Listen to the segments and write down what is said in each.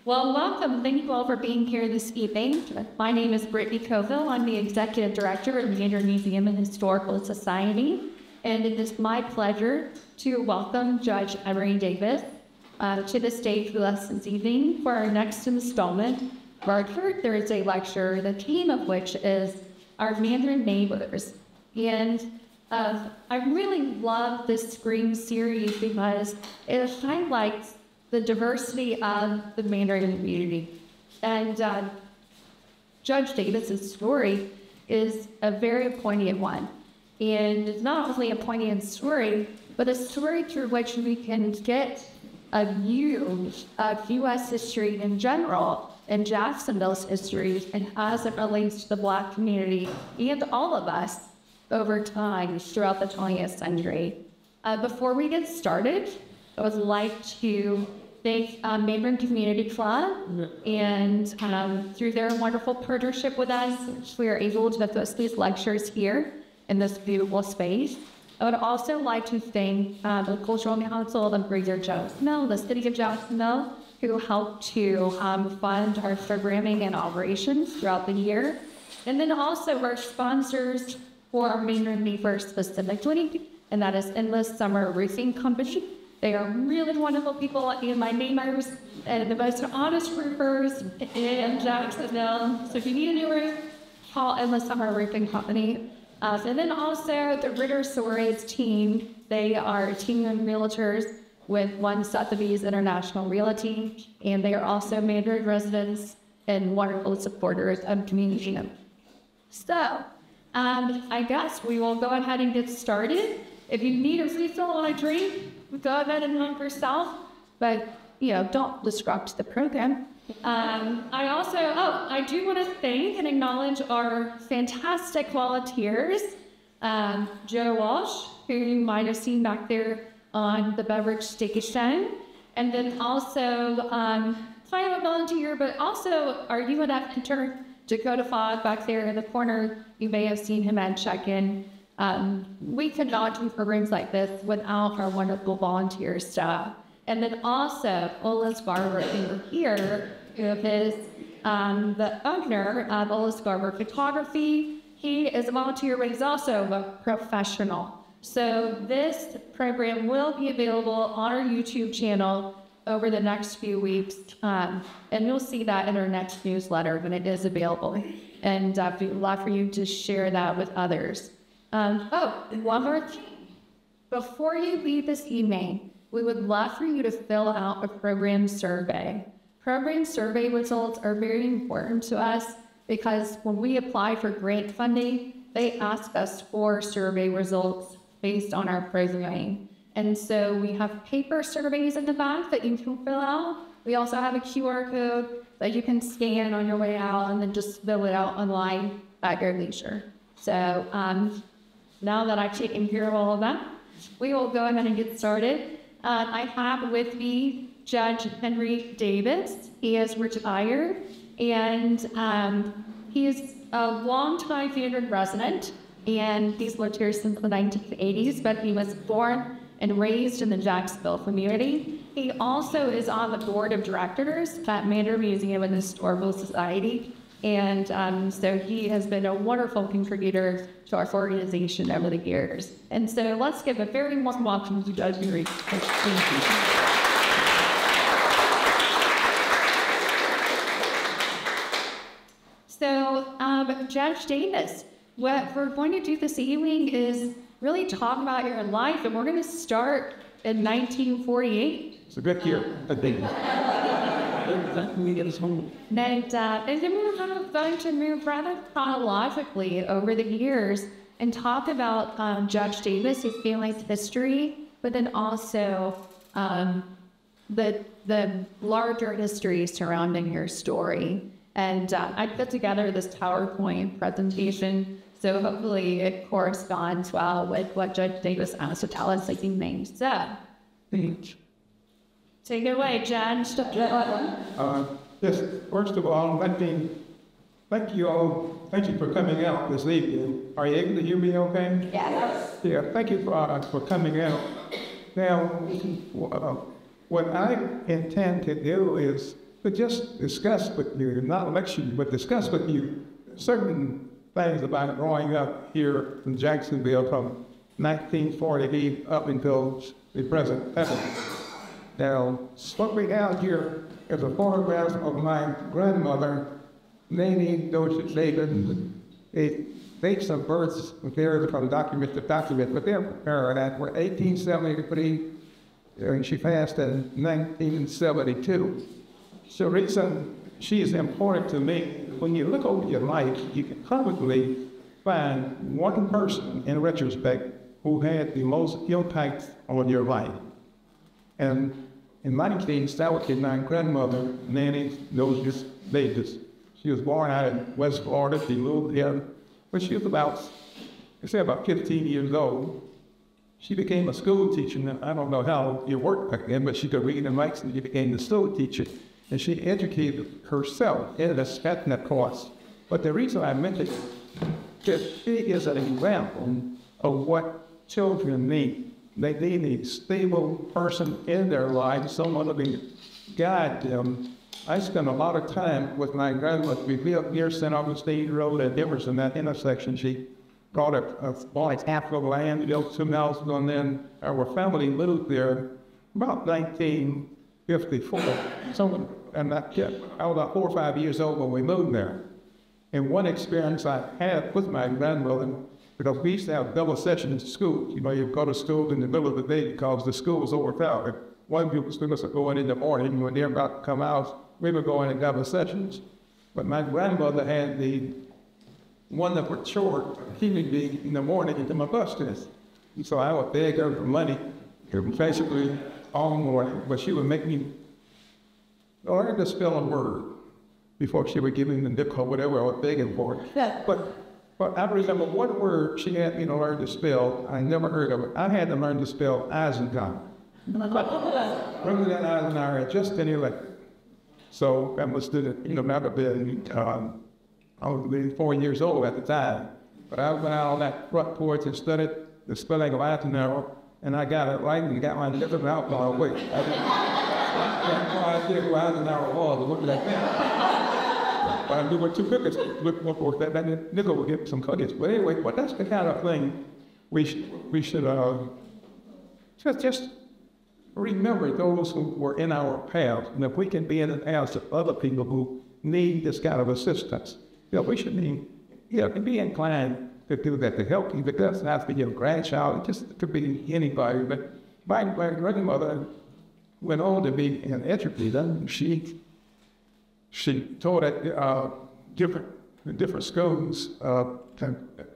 Well, welcome. Thank you all for being here this evening. My name is Brittany Coville. I'm the Executive Director of the Mandarin Museum and Historical Society. And it is my pleasure to welcome Judge Emery Davis to the stage with us this evening for our next installment of our third Thursday lecture, the theme of which is our Mandarin neighbors. And I really love this Scream series because it highlights the diversity of the Mandarin community. And Judge Davis's story is a very poignant one. And it's not only a poignant story, but a story through which we can get a view of U.S. history in general and Jacksonville's history and as it relates to the Black community and all of us over time throughout the 20th century. Before we get started, I would like to thank Mandarin Community Club, and through their wonderful partnership with us, we are able to host these lectures here in this beautiful space. I would also like to thank the Cultural Council of Greater Jacksonville, the City of Jacksonville, who helped to fund our programming and operations throughout the year. And then also our sponsors for our Mandarin neighbors specifically, and that is Endless Summer Roofing Company. They are really wonderful people and my neighbors and the most honest roofers in Jacksonville. So if you need a new roof, call Endless Summer Roofing Company. And then also the Ritter Soares team. They are a team of realtors with One Sotheby's International Realty, and they are also Mandarin residents and wonderful supporters of community. So, I guess we will go ahead and get started. If you need a refill on a drink, go ahead and help yourself, but, don't disrupt the program. I do want to thank and acknowledge our fantastic volunteers, Joe Walsh, who you might have seen back there on the beverage station, and then also, kind of a volunteer, but also our UNF intern, Dakota Fogg, back there in the corner. You may have seen him at check-in. We could not do programs like this without our wonderful volunteer staff. And then also, Ola's Barber here, who is the owner of Ola's Barber Photography. He is a volunteer, but he's also a professional. So this program will be available on our YouTube channel over the next few weeks, and you'll see that in our next newsletter when it is available. And we'd love for you to share that with others. One more thing. Before you leave this evening, we would love for you to fill out a program survey. Program survey results are very important to us because when we apply for grant funding, they ask us for survey results based on our programming. And so we have paper surveys in the back that you can fill out. We also have a QR code that you can scan on your way out and then just fill it out online at your leisure. So now that I've taken care of all of that, we will go ahead and get started. I have with me Judge Henry Davis. He is retired, and he is a longtime Mandarin resident, and he's lived here since the 1980s, but he was born and raised in the Jacksonville community. He also is on the board of directors at Mandarin Museum and Historical Society, and so he has been a wonderful contributor to our organization over the years. And so let's give a very warm welcome to Judge Henry. Thank you. So, Judge Davis, what we're going to do this evening is really talk about your life, and we're going to start in 1948. It's a good year. And then we're going to move rather chronologically over the years and talk about Judge Davis, his family's history, but then also the larger history surrounding your story. And I put together this PowerPoint presentation, so hopefully it corresponds well with what Judge Davis has to tell us, like he named. So, take it away, Judge. Yes, first of all, let me thank you all. Thank you for coming out this evening. Are you able to hear me okay? Yes. Yeah, thank you for coming out. Now, what I intend to do is to just discuss with you, not lecture you, but discuss with you certain things about growing up here in Jacksonville from 1948 up until the present time. Now, what we have here is a photograph of my grandmother, Nanny Dozier David. It dates of births vary from document to document, but they're that were 1873, and she passed in 1972. So the reason she is important to me, when you look over your life, you can probably find one person in retrospect who had the most impact on your life. And in my case, that was my grandmother, Nanny Dozier Davis. She was born out in West Florida. She moved here when she was about 15 years old. She became a school teacher. Now, I don't know how it worked back then, but she could read and write, and she became a school teacher. And she educated herself in that course. But the reason I mentioned it is she is an example of what children need. They need a stable person in their lives, someone to guide them. I spent a lot of time with my grandmother. We lived near St. Augustine Road at Emerson, that intersection. She bought a small half of land, built 2 houses, and then our family lived there about 1954. So, and I was about 4 or 5 years old when we moved there. And one experience I had with my grandmother, because we used to have double sessions in school. You know, you go to school in the middle of the day because the school was overcrowded. One group of students were going in the morning. When they're about to come out, we were going in double sessions. But my grandmother had the one that was short, he would be in the morning into my bus test. And so I would beg her for money, basically all morning, but she would make me learn to spell a word before she would give me the nickel, whatever I was begging for. But I remember one word she had me to learn to spell. I never heard of it. I had to learn to spell Eisenhower. Rather than Eisenhower, just any electric. So that must have been, I was 4 years old at the time. But I went out on that front porch and studied the spelling of Eisenhower, and I got it right and got my nickel out my way. I didn't know who Eisenhower was, but look at that. But I knew what 2 crickets looked for, that nickel would get some cookies. But anyway, but that's the kind of thing we should just remember those who were in our path. And if we can be in the paths of other people who need this kind of assistance, we should be inclined to do that, to help you. It doesn't have to be your grandchild, it just could be anybody. But my grandmother went on to be an educator. She taught at different schools.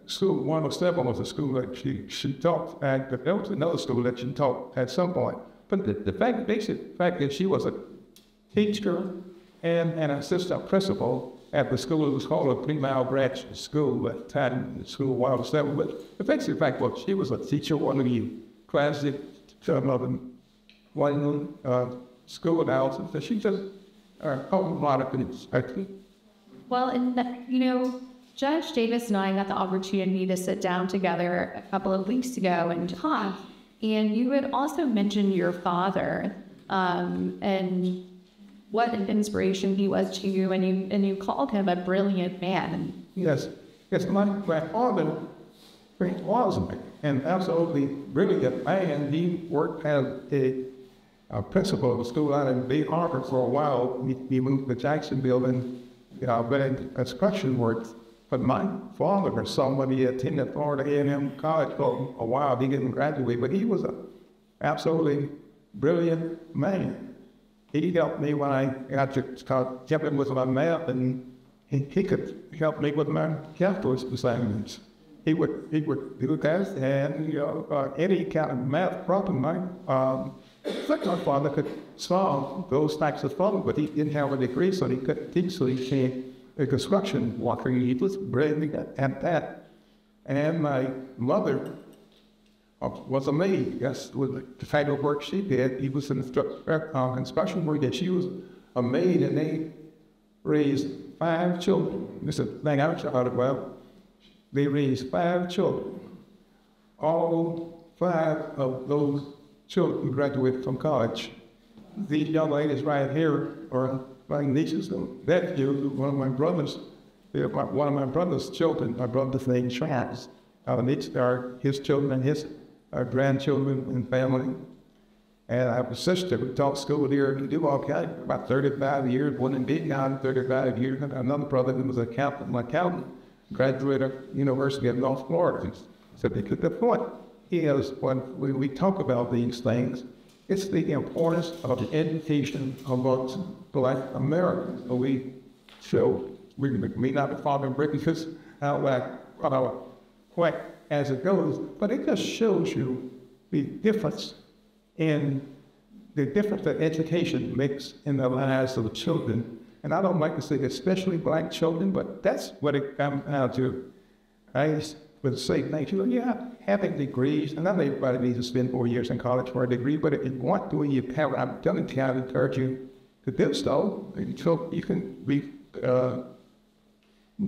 School 107 was a school that she taught at, but there was another school that she taught at some point. But the basic fact that she was a teacher and an assistant principal at the school. It was called a 3-mile branch school at the time, the school 107. But the basic fact was she was a teacher, one of the classic school announcers. So she just taught a lot of things, actually. Well, and Judge Davis and I got the opportunity to sit down together a couple of weeks ago and talk. And you had also mentioned your father and what an inspiration he was to you, and you called him a brilliant man. Yes, my father was an absolutely brilliant man. He worked as a principal of a school out in Bay Harbor for a while. He moved to Jacksonville and been in construction work. But my father was somebody that attended Florida A&M College for a while. He didn't graduate, but he was an absolutely brilliant man. He helped me when I got to help him with my math, and he could help me with my calculus assignments. He would do that, and any kind of math problem. My father could solve those types of problems, but he didn't have a degree, so he couldn't teach. So he became a construction worker. He was brilliant at that. And my mother was a maid. That's with the type of work she did. He was in construction work, and she was a maid, and they raised 5 children. This is the thing I was talking about. They raised 5 children. All 5 of those children graduated from college. These young ladies right here are my nieces and nephews, one of my brother's children, my brother's name Travis. Our nieces are his children and his grandchildren and family. And I have a sister who taught school here in Duval County for about 35 years, one in Vietnam, 35 years. And another brother who was an accountant, graduated University of North Florida. So the point is, when we talk about these things, it's the importance of education amongst Black Americans. So we may not be following because quite as it goes, but it just shows you the difference that education makes in the lives of the children. And I don't like to say especially Black children, but that's what it comes down to. I would say things, having degrees, and not everybody needs to spend 4 years in college for a degree, but if you want to, I'm telling you, I encourage you to do so. So you can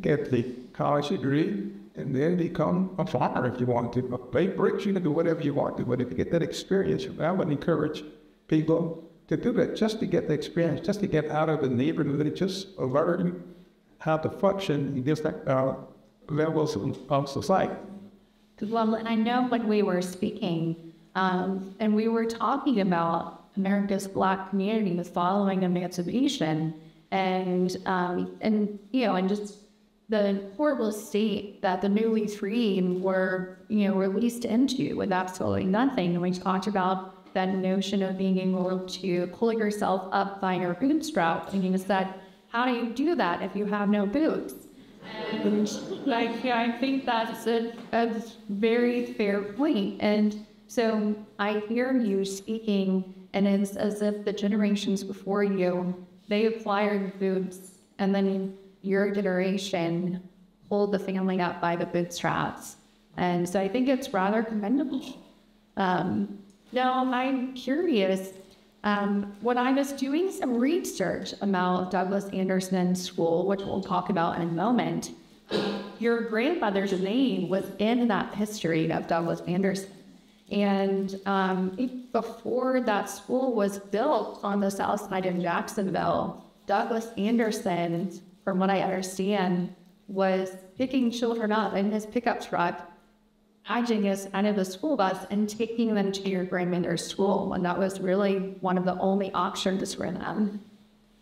get the college degree and then become a farmer if you want to. Bake bricks, you can do whatever you want to, but if you get that experience, I would encourage people to do that, just to get the experience, just to get out of the neighborhood, just learn how to function in different levels of society. Well, I know when we were speaking, and we were talking about America's Black community following emancipation, and just the horrible state that the newly freed were, released into with absolutely nothing. And we talked about that notion of being able to pull yourself up by your bootstraps. And you said, how do you do that if you have no boots? And I think that's a very fair point. And so I hear you speaking, and it's as if the generations before you, they acquired boots, and then your generation pulled the family up by the bootstraps. And so I think it's rather commendable. Now, I'm curious, when I was doing some research about Douglas Anderson's school, which we'll talk about in a moment, your grandmother's name was in that history of Douglas Anderson. And before that school was built on the south side of Jacksonville, Douglas Anderson, from what I understand, was picking children up in his pickup truck, hijing us out of the school bus and taking them to your grandmother's school. And that was really one of the only options for them.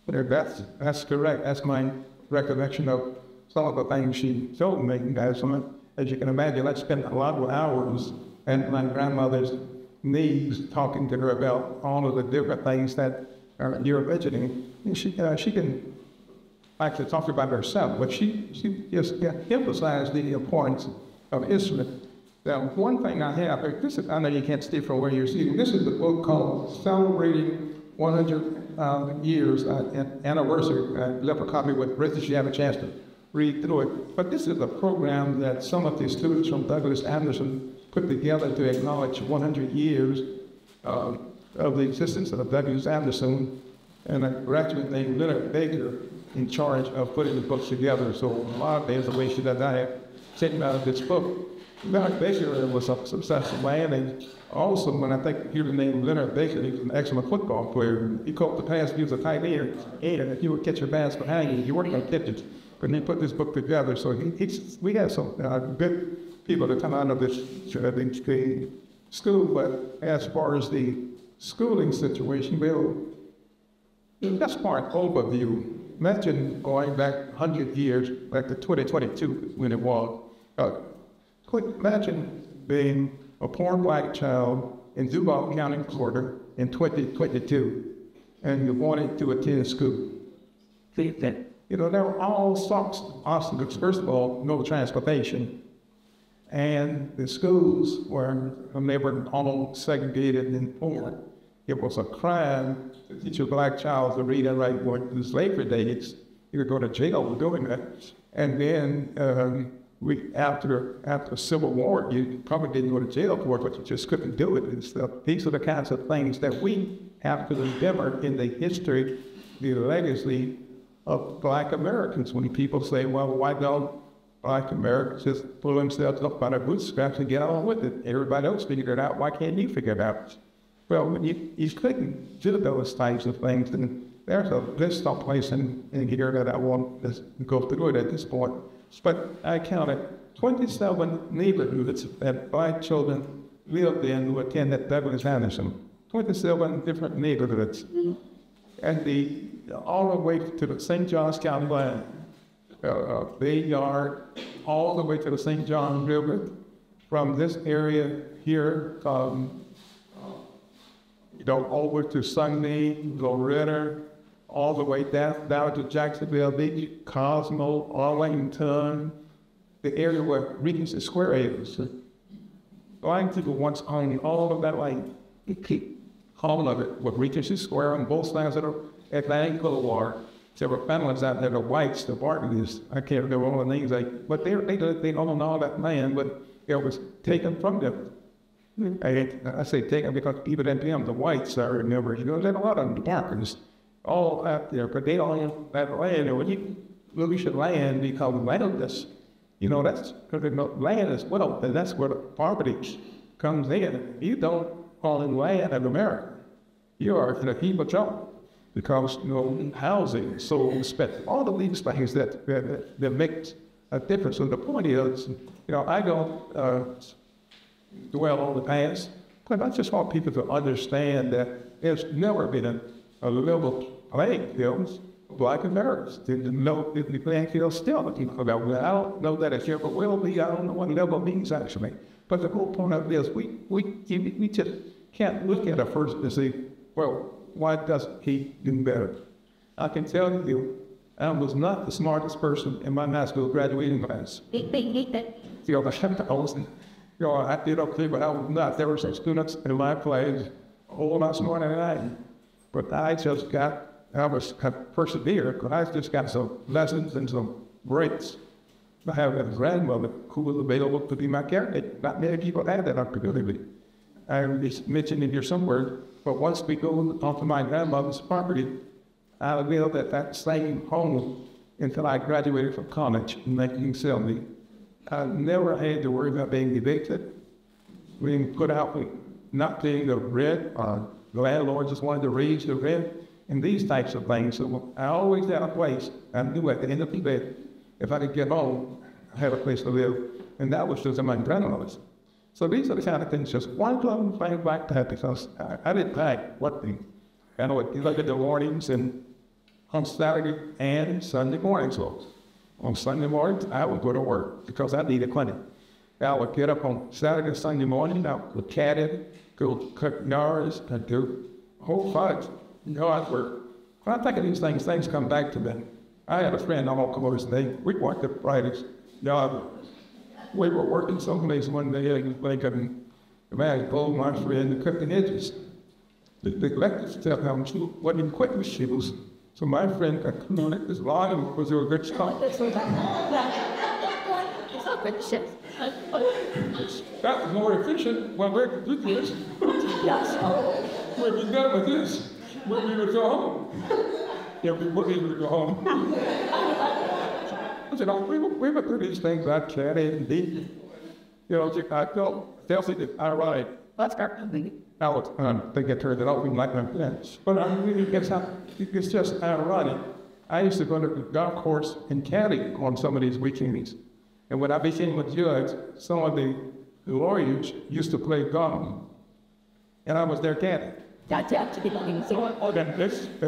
That's correct. That's my recollection of some of the things she told me. As you can imagine, I spent a lot of hours at my grandmother's knees talking to her about all of the different things that you're mentioning. And she can actually talk about herself, but she just emphasized the importance of history. Now, one thing I have, I know you can't see from where you're sitting, this is the book called Celebrating 100 Years Anniversary. I left a copy with Rich if you have a chance to read through it. But this is a program that some of the students from Douglas Anderson put together to acknowledge 100 years of the existence of Douglas Anderson, and a graduate named Leonard Baker in charge of putting the book together. So a lot of the information that I have taken out of this book, Leonard Baker was a successful man, and also when I think you hear the name Leonard Baker, he was an excellent football player. He caught the pass, he was a tight end, and if you would catch your pass behind you, you weren't going to catch it. But he put this book together, so we had some good people to come out of this school, but as far as the schooling situation, just for an overview, imagine going back 100 years, back to 2022 when it was. Imagine being a poor Black child in Duval County, Florida in 2022, and you wanted to attend school. There were all sorts of obstacles. First of all, no transportation. And the schools they were all segregated and poor. It was a crime to teach a Black child to read and write. In the slavery days, you could go to jail for doing that. And then after the Civil War, you probably didn't go to jail for it, but you just couldn't do it and stuff. These are the kinds of things that we have to remember in the history, the legacy of Black Americans. When people say, well, why don't Black Americans just pull themselves up by their bootstraps and get on with it? Everybody else figured it out. Why can't you figure it out? Well, when you couldn't do those types of things, then there's a list of places in here that I won't just go through it at this point. But I counted 27 neighborhoods that black children lived in who attended Douglas Anderson. 27 different neighborhoods. And all the way to the St. Johns County line, Bay Yard, all the way to the St. Johns River, from this area here, over to Sunday, Loretta, all the way down to Jacksonville Beach, Cosmo, Arlington, the area where Regent Square is. Black people once owned all of that land, all of it, with Regent Square on both sides of the Atlantic Boulevard. There were families out there, the whites, the Bartleys, I can't remember all the names, but they owned all that land, but it was taken from them. I say taken because even at them, the whites, I remember, there's a lot of darkness all out there, but they own that land. And when you look at land, because land is, that's land is wealth, and that's where the poverty comes in. You don't own land in America. You are in a heap of trouble because, housing is so expensive. All of these things that make a difference. So the point is, I don't dwell on the past, but I just want people to understand that there's never been a level playing field for black Americans. The playing field still looking for that. I don't know that it ever will be. I don't know what level means actually. But the whole point of this, we just can't look at a person and say, well, why doesn't he do better? I can tell you, I was not the smartest person in my high school graduating class. I did okay, but I was not. There were some students in my class a whole lot smarter than I am. But I persevered, but I just got some lessons and some breaks. I have a grandmother who was available to be my caretaker. Not many people had that opportunity. I mentioned it here somewhere, but once we go onto my grandmother's property, I lived at that same home until I graduated from college in 1970. I never had to worry about being evicted, being put out with not paying the rent, the landlord just wanted to raise the rent, and these types of things. So I always had a place. I knew at the end of the day, if I could get home, I had a place to live, and that was just in my grandmother's. So these are the kind of things, just one little thing like that, because I didn't pack what thing. I would look at the mornings and on Saturday and Sunday mornings. So on Sunday mornings, I would go to work because I needed money. I would get up on Saturday and Sunday morning, I would cat it, go cut yards, and do whole bunch yard work. When I think of these things come back to me. I had a friend, I won't come over his name, we worked at Fridays. We were working someplace one day, and the man told my friend to cut the edges. The electric stuff wasn't quick with shoes. So my friend got on it, this line was a good shot. That was more efficient when we could do this. When we done with this, we would go home. Yeah, we wouldn't even go home. I said, we would do these things, I can't indeed. I felt definitely ironic. Let's go. I think I turned it out, we like my friends. But it's just ironic. I used to go to the golf course in Cali on some of these weekends. And when I became a judge, some of the lawyers used to play golf. And I was their caddy. They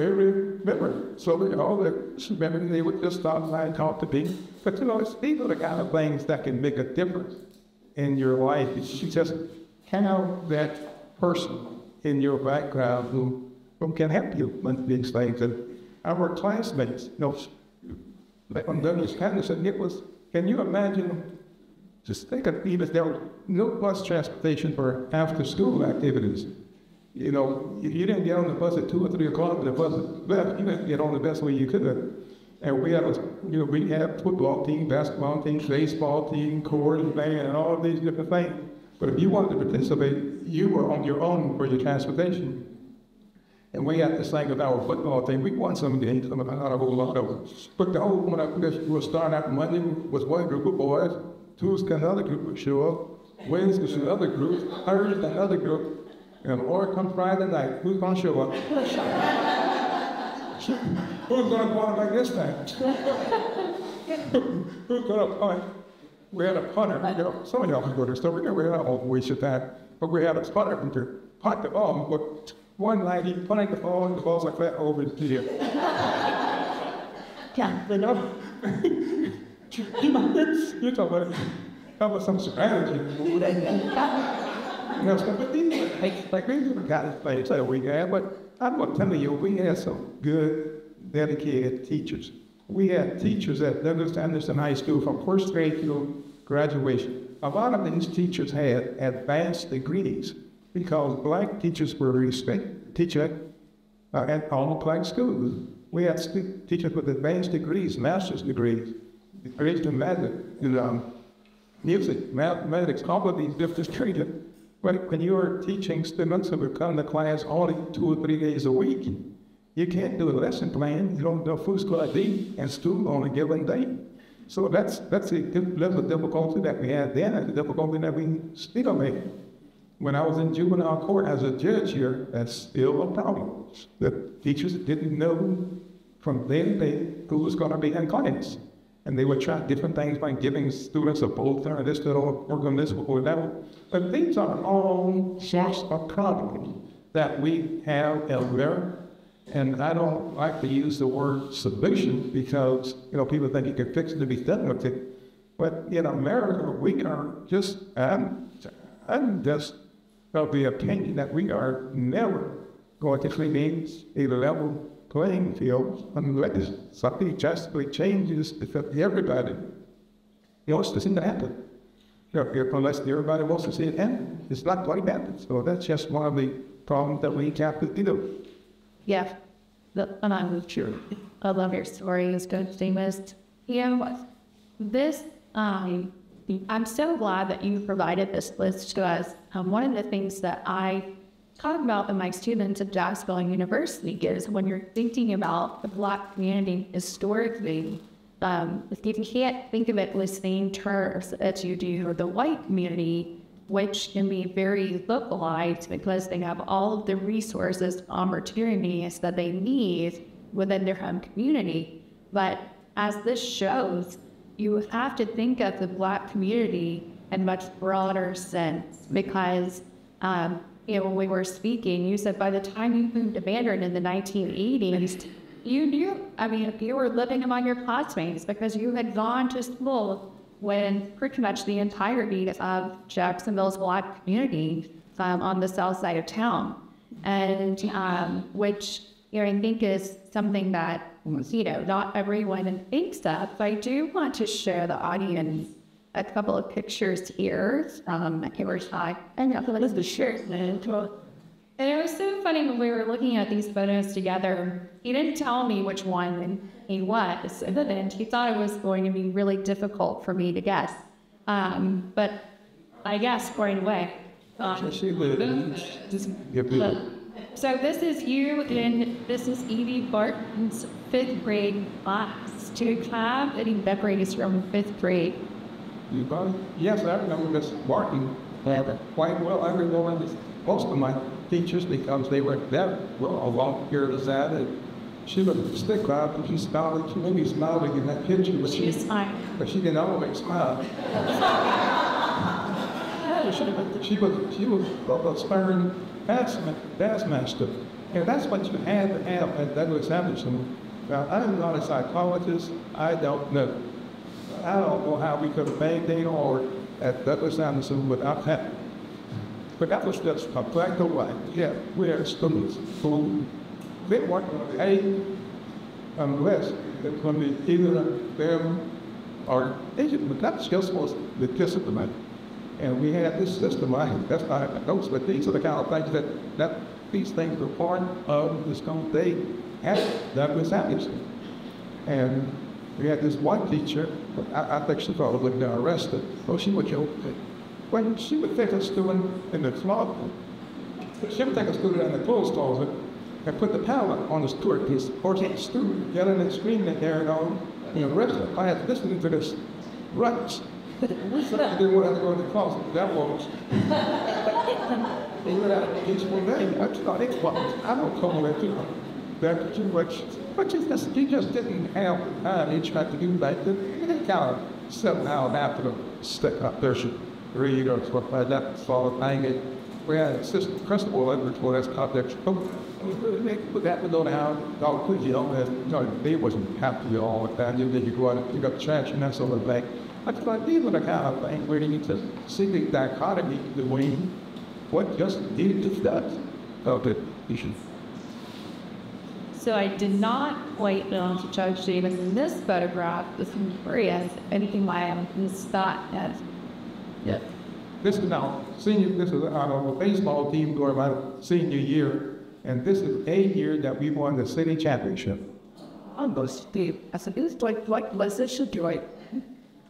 remember. So they would just stop by and talk to me. But these are the kind of things that can make a difference in your life. You just have that person in your background who can help you with these things. And our classmates, on Douglas Anderson, can you imagine, just think of even there was no bus transportation for after school activities. You didn't get on the bus at 2 or 3 o'clock when the bus left. You didn't get on the best way you could. And we had football team, basketball team, baseball team, chorus band, and all of these different things. But if you wanted to participate, you were on your own for your transportation. And we had this thing with our football team. We won some games, not a whole lot of them. But the whole when I was starting out Monday was one group of boys, Tuesday another group would show up, Wednesday was another group, Thursday another group, and Lord come Friday night, who's gonna show up? Who's going to punt like this time? Who's going to punt? We had a punter. You know, some of y'all can go to the store. We had a waste of time. But we had a punter to punt the ball. But one night he punted the ball and the ball went flat over the field. Yeah. You know? You're talking about some strategy. You know, but these like these are the kind of things that we had. But I'm going to tell you, we had some good, dedicated teachers. We had teachers that Douglas Anderson High School from first grade to graduation. A lot of these teachers had advanced degrees because black teachers were respected. Teacher at all black schools. We had teachers with advanced degrees, master's degrees, degrees in music, mathematics, all of these different trades. But when you are teaching students who would come to class only 2 or 3 days a week, you can't do a lesson plan. You don't know who's going to be in school on a given day. So that's the level of difficulty that we had then, and the difficulty that we still have. When I was in juvenile court as a judge here, that's still a problem. The teachers didn't know from day to day who was going to be in class. And they would try different things like giving students a bulletin or this, that, or work on this, or that. But these are all sorts of problems that we have elsewhere. And I don't like to use the word solution because, you know, people think you can fix it to be done with it. But in America, we are just, I'm just of the opinion that we are never going to create a level playing field unless something drastically changes to everybody. He wants to see that happen. You know, unless everybody wants to see it happen, it's not going to happen. So that's just one of the problems that we have to deal with. Yeah, and I'm sure. I love your story. It's good, famous. You know, this, I'm so glad that you provided this list to us. One of the things that I talk about with my students at Jacksonville University is when you're thinking about the Black community historically, if you can't think of it with the same terms as you do for the white community, which can be very localized because they have all of the resources, opportunities that they need within their home community. But as this shows, you have to think of the Black community in much broader sense because, you know, when we were speaking, you said by the time you moved to Mandarin in the 1980s, you knew, I mean, you were living among your classmates because you had gone to school when pretty much the entirety of Jacksonville's Black community on the south side of town. And which, you know, I think is something that, you know, not everyone thinks of. But I do want to show the audience a couple of pictures here. Here's I and this is the shirt. And it was so funny when we were looking at these photos together. He didn't tell me which one he was, and he thought it was going to be really difficult for me to guess. But I guessed right away. So this is you, and this is Evie Barton's 5th grade class. Do you have any memories from 5th grade? Yes, I remember Miss Barton quite well. I remember most of my teachers because they were there for a long period of time. And she would stick out and she smiled. She maybe smiled in that picture, but she didn't always smile. She was a stern taskmaster, and that's what you had to have at Douglas Anderson. Now, I'm not a psychologist. I don't know. I don't know how we could have maintained order at Douglas Anderson without that. But that was just a black and white. Yeah, we had students who they weren't going to behave unless it was going to be either them or Asian. But that just was the discipline. And we had this system. That's not I know, but these are the kind of things that these things were part of the school they had Douglas Anderson. And we had this one teacher, I think she probably would have been arrested. Oh, she would kill. When she would take a student in the closet, she would take a student in the clothes closet and put the pallet on the steward piece. Of course, the student yelling and screaming and carrying on. You know, the rest of the class listening to this ruckus. They didn't want to go in the closet. That was. They went out and teach one day. I don't come away too. That's too much. But he just didn't have the time. He tried to do like the kind of sitting out after the stick up there should read or stuff like that, sort of thing. We had an assistant principal for this project. They put that window down, dog could yell, and they wasn't happy all the time. Then you go out and pick up trash and that sort of thing. I thought these were the kind of things where you need to see the dichotomy between what just needed to be done of the issue. So I did not quite know to Judge Davis in this photograph, this is Maria, anything I am thought as. Yeah. This is now senior. This is our baseball team during my senior year, and this is a year that we won the city championship. I'm going to Steve. I said, it's like position joint.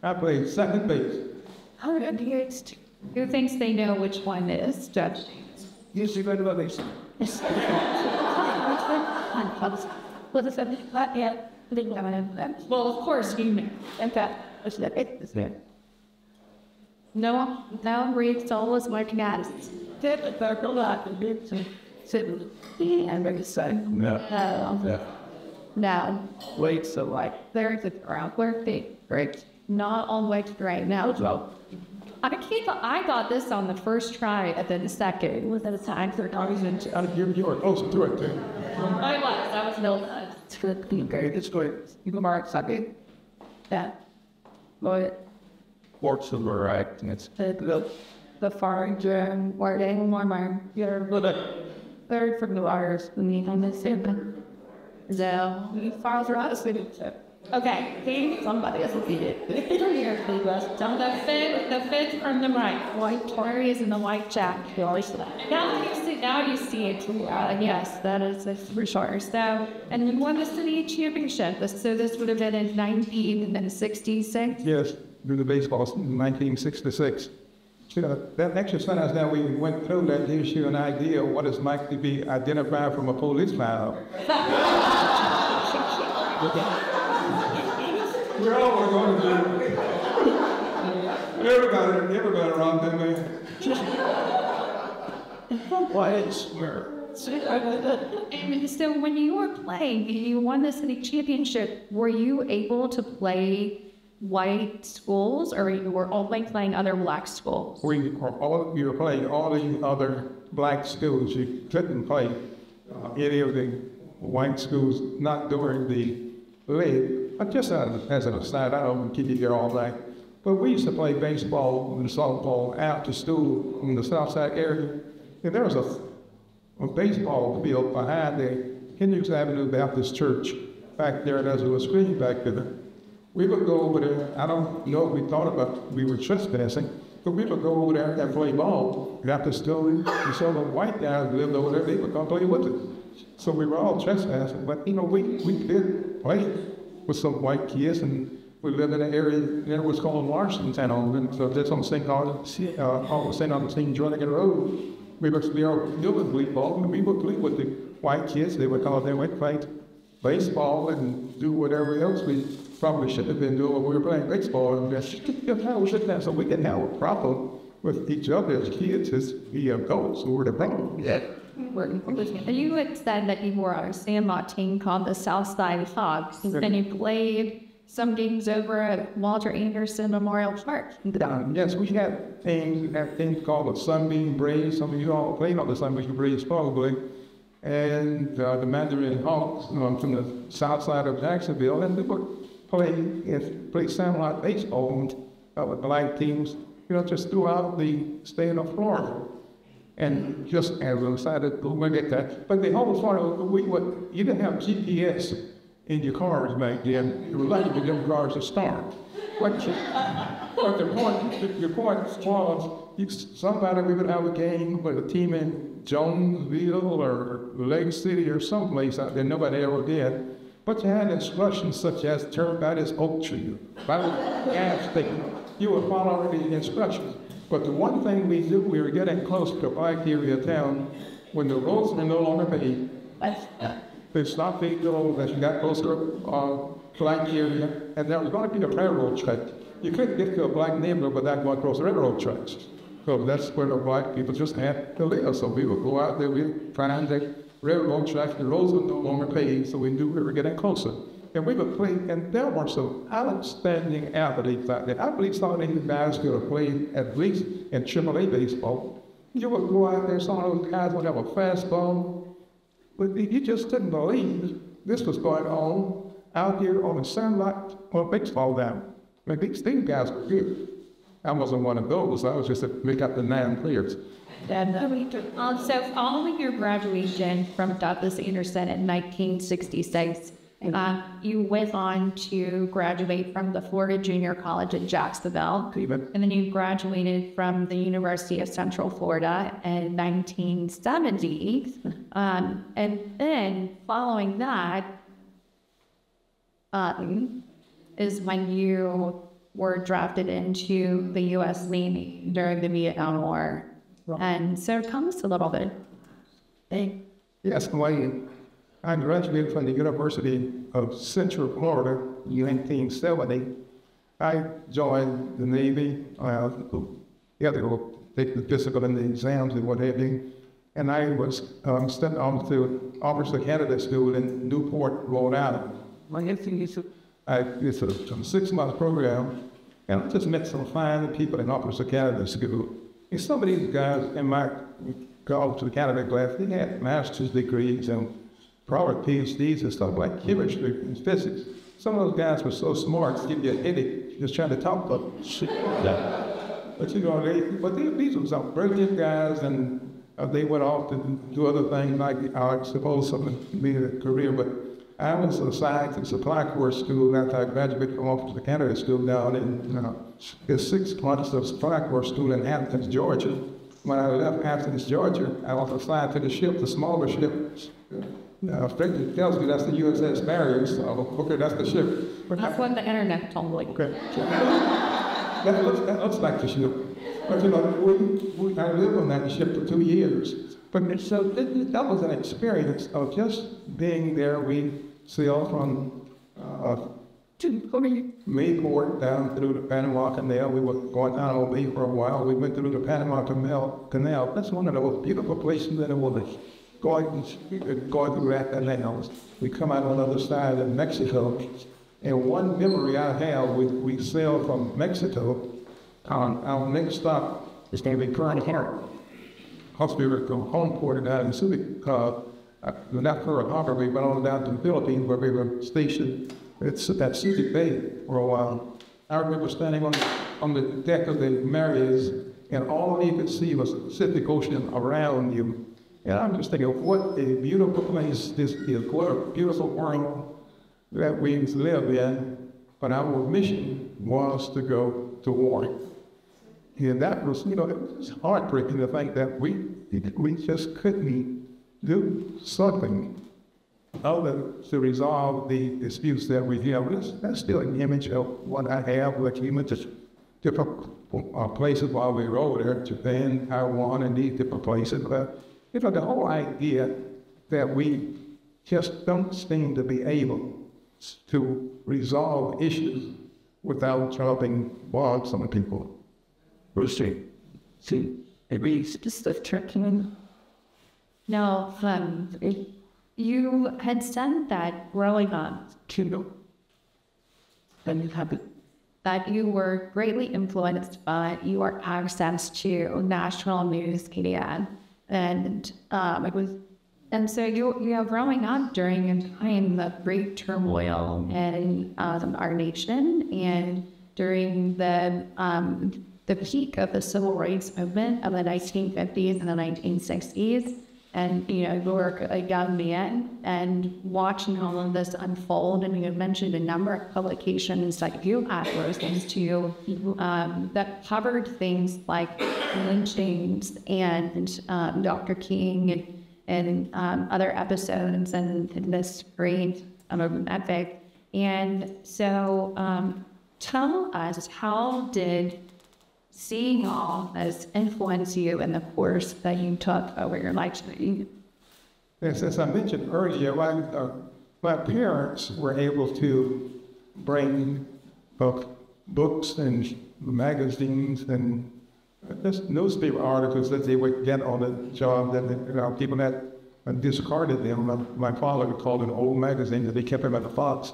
I played second base. Who thinks they know which one is Judge? Yes, you're going to love it. Well, of course you know. In fact, it's that it's there. No, read soul is my cat. That's a lot of bits and sitting and make a sign. No. Wait, so like, There's a crowd where they great. not all the way straight now. Well, I got this on the first try and then the second. Within a time for You were close to it, too. I was no. it's good. Okay, it's good. You can mark second. Yeah. But Sports were right. It's The foreign germ wording warmer. You're third from the wires. The need on this him. So the files are out of city. okay, somebody has to beat it. The fifth from the right. White Tory is in the white jacket. Now you see it. Yes, that is for sure. So, and we won the city championship. So this would have been in 1966. yes, through the baseball in 1966. That exercise that we went through that gives you an idea of what it's like to be identified from a police file. We're all going to do. Everybody around them, man. Why it's swear. And so when you were playing, you won the city championship, were you able to play white schools or you were only playing other black schools? We were playing all the other black schools. You couldn't play any of the white schools, not during the league. Just as an aside, I don't keep you here all night, but we used to play baseball and softball after school in the South Side area. And there was a baseball field behind the Hendricks Avenue Baptist Church back there, and there's a screen back there. We would go over there. I don't know if we thought about we were trespassing, but we would go over there and play ball. And after school, we saw the white guys lived over there. They would come play with us. So we were all trespassing, but we did play with some white kids, and we lived in an area that was called Larsentown, and so that's on St. Augustine Jordan Road. We would be doing bleep ball, and we would play with the white kids. They would call them white fight baseball and do whatever else we probably should have been doing when we were playing baseball. And so we didn't have a problem with each other as kids, as the adults who were the playing. Yeah. You had said that you were on a sandlot team called the Southside Hogs, and you played some games over at Walter Anderson Memorial Park. Yes, we had that thing called the Sunbeam Braves. Some of you all played on the Sunbeam Braves probably. And the Mandarin Hawks from the south side of Jacksonville. And we would play sandlot baseball with black teams, just throughout the state of Florida. And just as we decided we'll get that. But the whole Florida, you didn't have GPS in your cars back then. You were lucky to get them cars to start. But your point was, somebody we would have a game with a team in Jonesville or Lake City or someplace out there nobody ever did. But you had instructions such as turn by this oak tree, by the gas station. You would follow the instructions. But the one thing we knew, we were getting close to the black area of town when the roads were no longer paved. They stopped the road as you got closer to black area, and there was going to be a railroad track. You couldn't get to a black neighborhood without going across the railroad tracks. So that's where the black people just had to live. So we would go out there, we'd find the railroad tracks, the roads were no longer paved, so we knew we were getting closer. And we would play, and there were some outstanding athletes out there. I believe some of these guys could have played at least in AAA baseball. You would go out there, some of those guys would have a fastball, but you just couldn't believe this was going on out here on the sunlight on a baseball diamond. I mean, these guys were good. I wasn't one of those. I was just to make up the 9 players. So following your graduation from Douglas Anderson in 1966, you went on to graduate from the Florida Junior College in Jacksonville, and then you graduated from the University of Central Florida in 1970. And then following that is when you were drafted into the U.S. Navy during the Vietnam War. And so tell us a little bit. Yes, Wayne. I graduated from the University of Central Florida in 1970. I joined the Navy. You had to go take the physical and the exams and what have you. And I was sent on to Officer Candidate School in Newport, Rhode Island. It's a 6-month program, and I just met some fine people in Officer Candidate School. And some of these guys in my college to the candidate class, they had master's degrees and probably PhDs and stuff like chemistry and physics. Some of those guys were so smart, to give you a headache just trying to talk about shit. But you know, these were some brilliant guys, and they went off to do other things like I suppose something to be a career. But I was assigned to supply corps school after I graduated from Officer Candidate School down in 6 months of supply corps school in Athens, Georgia. When I left Athens, Georgia, I was assigned to the ship, the smaller ship. It tells me that's the USS Mandarin, so okay, that's the ship. That's what the internet told me. Okay. That looks like the ship. But you know, I lived on that ship for 2 years. But so that was an experience of just being there. We sailed from Mayport down through the Panama Canal. We were going down on Bay for a while. We went through the Panama Canal. That's one of those beautiful places that it was. Going through that canal. We come out on the other side of Mexico, and one memory I have, we sailed from Mexico. Our next stop is going to be Pearl Hospital from home port out in Subic. Not Pearl Harbor, we went on down to the Philippines where we were stationed at Subic Bay for a while. I remember standing on the deck of the Marys, and all you could see was the Pacific Ocean around you. And I'm just thinking, what a beautiful place this is, what a beautiful world that we live in. But our mission was to go to war. And that was, it was heartbreaking to think that we just couldn't do something other to resolve the disputes that we have. That's still an image of what I have, like we went to different places while we were over there, Japan, Taiwan, and these different places. But the whole idea that we just don't seem to be able to resolve issues without dropping bombs on people. See, it reads just the turning. No, you had said that growing up, that you were greatly influenced by your access to national news media. And so you growing up during a time of great turmoil in our nation, and during the peak of the civil rights movement of the 1950s and the 1960s, and you were a young man and watching all of this unfold. And you had mentioned a number of publications that you had listened to that covered things like lynchings and Dr. King and other episodes and this great epic. And so tell us, how did seeing all this influence you in the course that you took over your life? As I mentioned earlier, my parents were able to bring books and magazines and just newspaper articles that they would get on the job, that people that discarded them. My father called it an old magazine that they kept them at the Fox.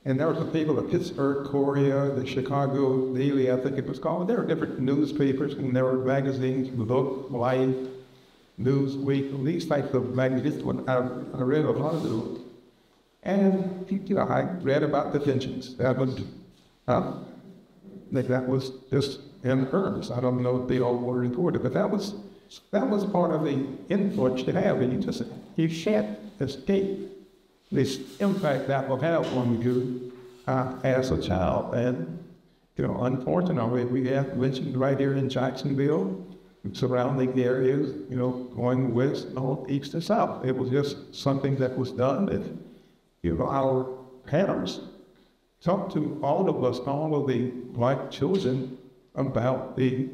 And there were some people, the Pittsburgh Courier, the Chicago Daily, I think it was called. There were different newspapers, and there were magazines, Look, Life, Newsweek, these types of magazines. I read a lot of them. And, I read about the pensions. That was just in earnest. I don't know if they all were reported, but that was part of the influence to have. And you can't escape this impact that will have on you as a child. And, unfortunately, we have mentioned right here in Jacksonville, surrounding areas, going west, north, east, and south. It was just something that was done. Our parents talked to all of us, all of the black children, about the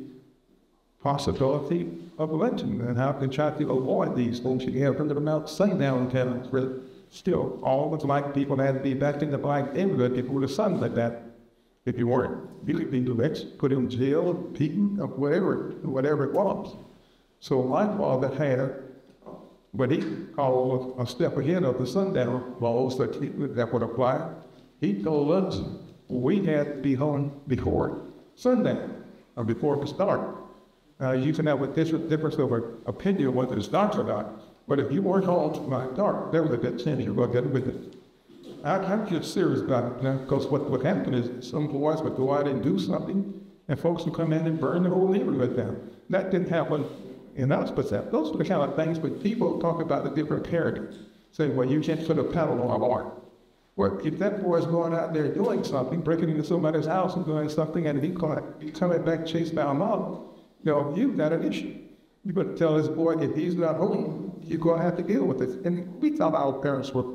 possibility of lynching and how to try to avoid these things. You have under the Mount Sundown towns where still all the black people had to be back in the black neighborhood before the sun like that. If you weren't, you could be lynched, put in jail, beaten, or whatever it was. So my father had what he called a step ahead of the sundown laws that would apply. He told us we had to be home before sundown, or before it started. You can have a difference of opinion whether it's dark or not, but if you weren't home by dark, there was a good chance you were going to get with it. I'm just serious about it now, because what happened is some boys would go out and do something, and folks would come in and burn the whole neighborhood down. That didn't happen in us, but those are the kind of things when people talk about the different parenting, saying, well, you can't put a pedal on a heart. Well, if that boy's going out there doing something, breaking into somebody's house and doing something, and he coming back chased by a mob, you've got an issue. You better tell this boy, if he's not home, you're going to have to deal with it. And we thought our parents were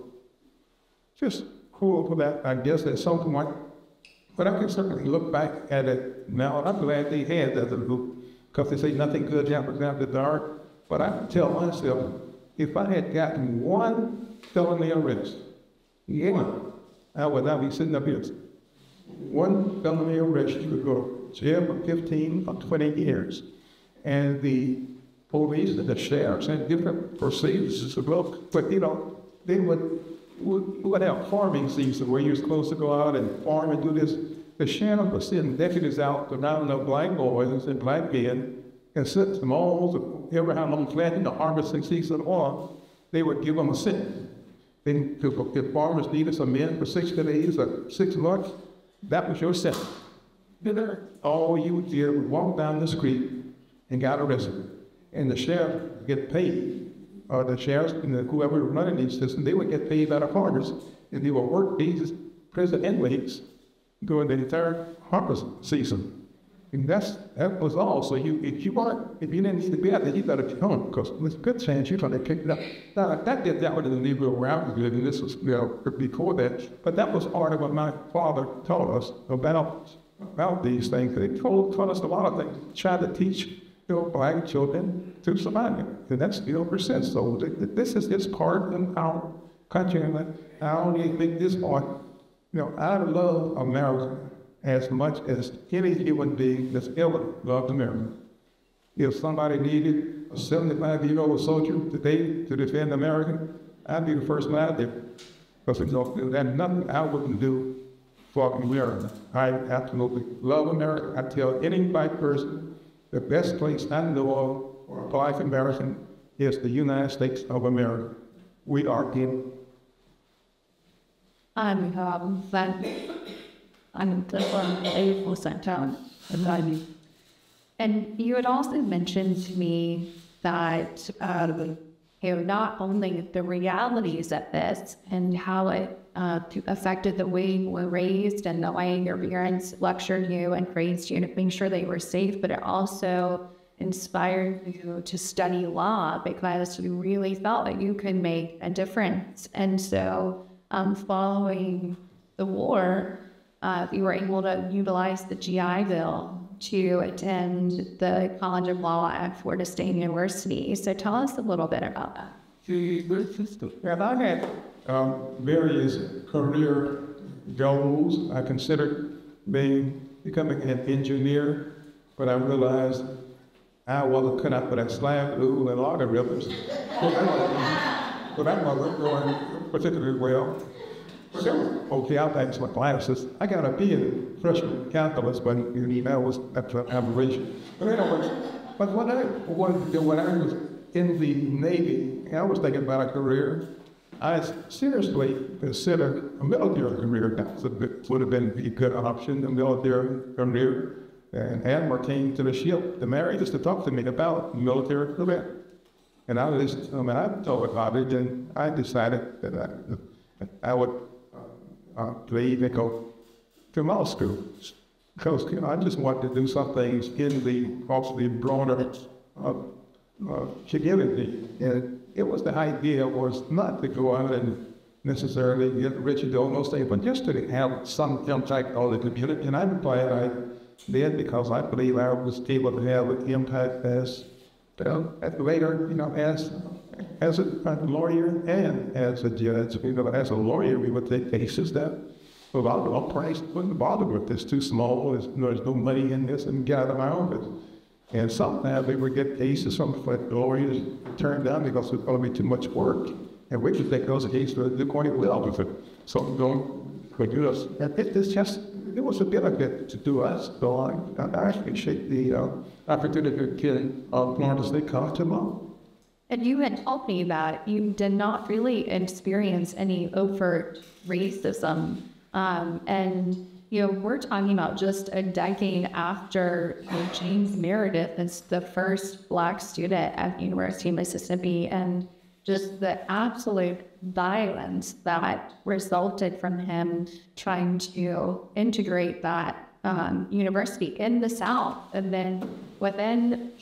just cool for that, I guess, at some point. But I can certainly look back at it now, and I'm glad they had that group, because they say nothing good happens after dark. But I can tell myself, if I had gotten one felony arrest, I would not be sitting up here. One felony arrest, you could go to jail for 15 or 20 years. And the police and the sheriffs had different procedures to look, but they would have farming season where you're supposed to go out and farm and do this. The sheriff would send deputies out to round up black boys and black men and set them all, every how long planting the harvesting season on, they would give them a sentence. Then if farmers needed some men for 60 days or 6 months, that was your sentence. All you would do was walk down the street and got arrested. And the sheriff would get paid. Or the sheriffs and whoever was running these systems, they would get paid by the farmers. And they would work these prison inmates during the entire harvest season. And that was all. So if you didn't need to be out there, you better be home, because there's a good chance you're going to pick it up. Now, that was in the Negro around good, and this was before that. But that was part of what my father taught us about these things. They taught us a lot of things, tried to teach black children to survive, and that still persists. So this is just part of our country, and I only make this point. I love America as much as any human being that's ever loved America. If somebody needed a 75-year-old soldier today to defend America, I'd be the first one out there. Because there's nothing I wouldn't do for America. I absolutely love America. I tell any white person, the best place I know of for a black American is the United States of America. We are in. I'm And you had also mentioned to me that not only the realities of this and how it affected the way you were raised and the way your parents lectured you and raised you to make sure they were safe, but it also inspired you to study law because you really felt that you could make a difference. And so following the war, you were able to utilize the GI Bill to attend the College of Law at Florida State University. So tell us a little bit about that. And I had various career goals. I considered becoming an engineer, but I realized I wasn't cut out for that slab rule and algorithms. But that wasn't going particularly well. So, okay, I passed my classes. I got a B in freshman calculus, but that's an aberration. But anyway, but what I wanted to do when I was in the Navy, I was thinking about a career. I seriously considered a military career. That would have been a good option, a military career. And Admiral came to the ship to marry just to talk to me about military career. And I told about it, and I decided that I would leave and go to law school. Because, I just wanted to do some things in the broader community. And it was the idea was not to go out and necessarily get rich and do all those things, but just to have some impact on the community. And I'm glad I did, because I believe I was able to have an impact as later, as a lawyer and as a judge. As a lawyer, we would take cases that a lot of law price wouldn't bother with. It's too small. There's no money in this, and get out of my office. And sometimes we would get cases from the lawyers turned down because it's going to be too much work. And we could take those cases to do quite well with it. So it was a benefit to us. So I appreciate the opportunity to learn to stay comfortable. And you had told me that you did not really experience any overt racism. And we're talking about just a decade after James Meredith is the first Black student at the University of Mississippi, and just the absolute violence that resulted from him trying to integrate that university in the South. And then within,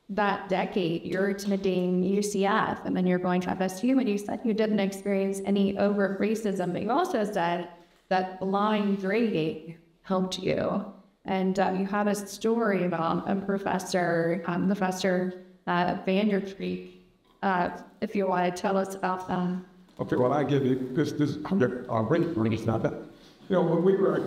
that decade, you're attending UCF, and then you're going to FSU, and you said you didn't experience any overt racism, but you also said that blind grading helped you. And you had a story about a professor, Professor Vandercreek. If you want to tell us about that. Okay, well, I give you this great not that. When we were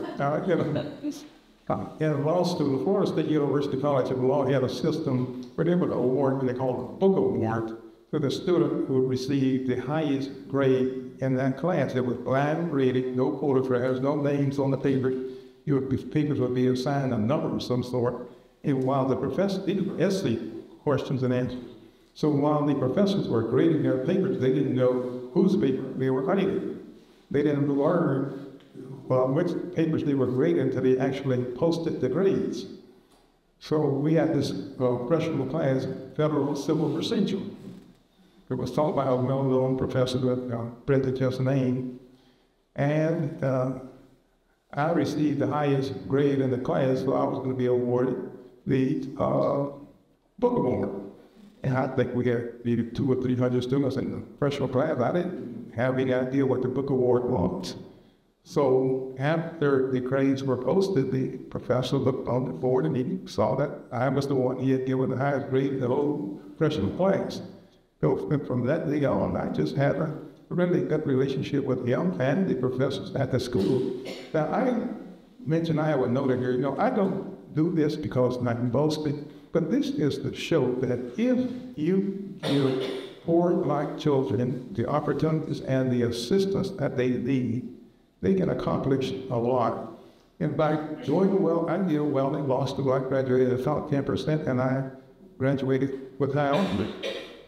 in law school, Florida State University College of Law had a system where they would award what they called a book award to the student who received the highest grade in that class. It was blind graded, no photographs, no names on the paper. Papers would be assigned a number of some sort. And while the professors, these were essay questions and answers. So while the professors were grading their papers, they didn't know whose paper they were grading. They didn't learn which papers they were grading until they actually posted the grades. So we had this freshman class, Federal Civil Procedure. It was taught by a well-known professor with Brendan just named. And I received the highest grade in the class, so I was going to be awarded the book award. And I think we had maybe 200 or 300 students in the freshman class. I didn't have any idea what the book award was. So after the grades were posted, the professor looked on the board and he saw that I was the one he had given the highest grade in the whole freshman class. So from that day on, I just had a really good relationship with him and the professors at the school. Now, I mentioned I have a note here. I don't do this because I'm boasting, but this is to show that if you give poor Black children the opportunities and the assistance that they need, they can accomplish a lot. And by doing well, I did well in law school. I graduated at about 10%, and I graduated with high honors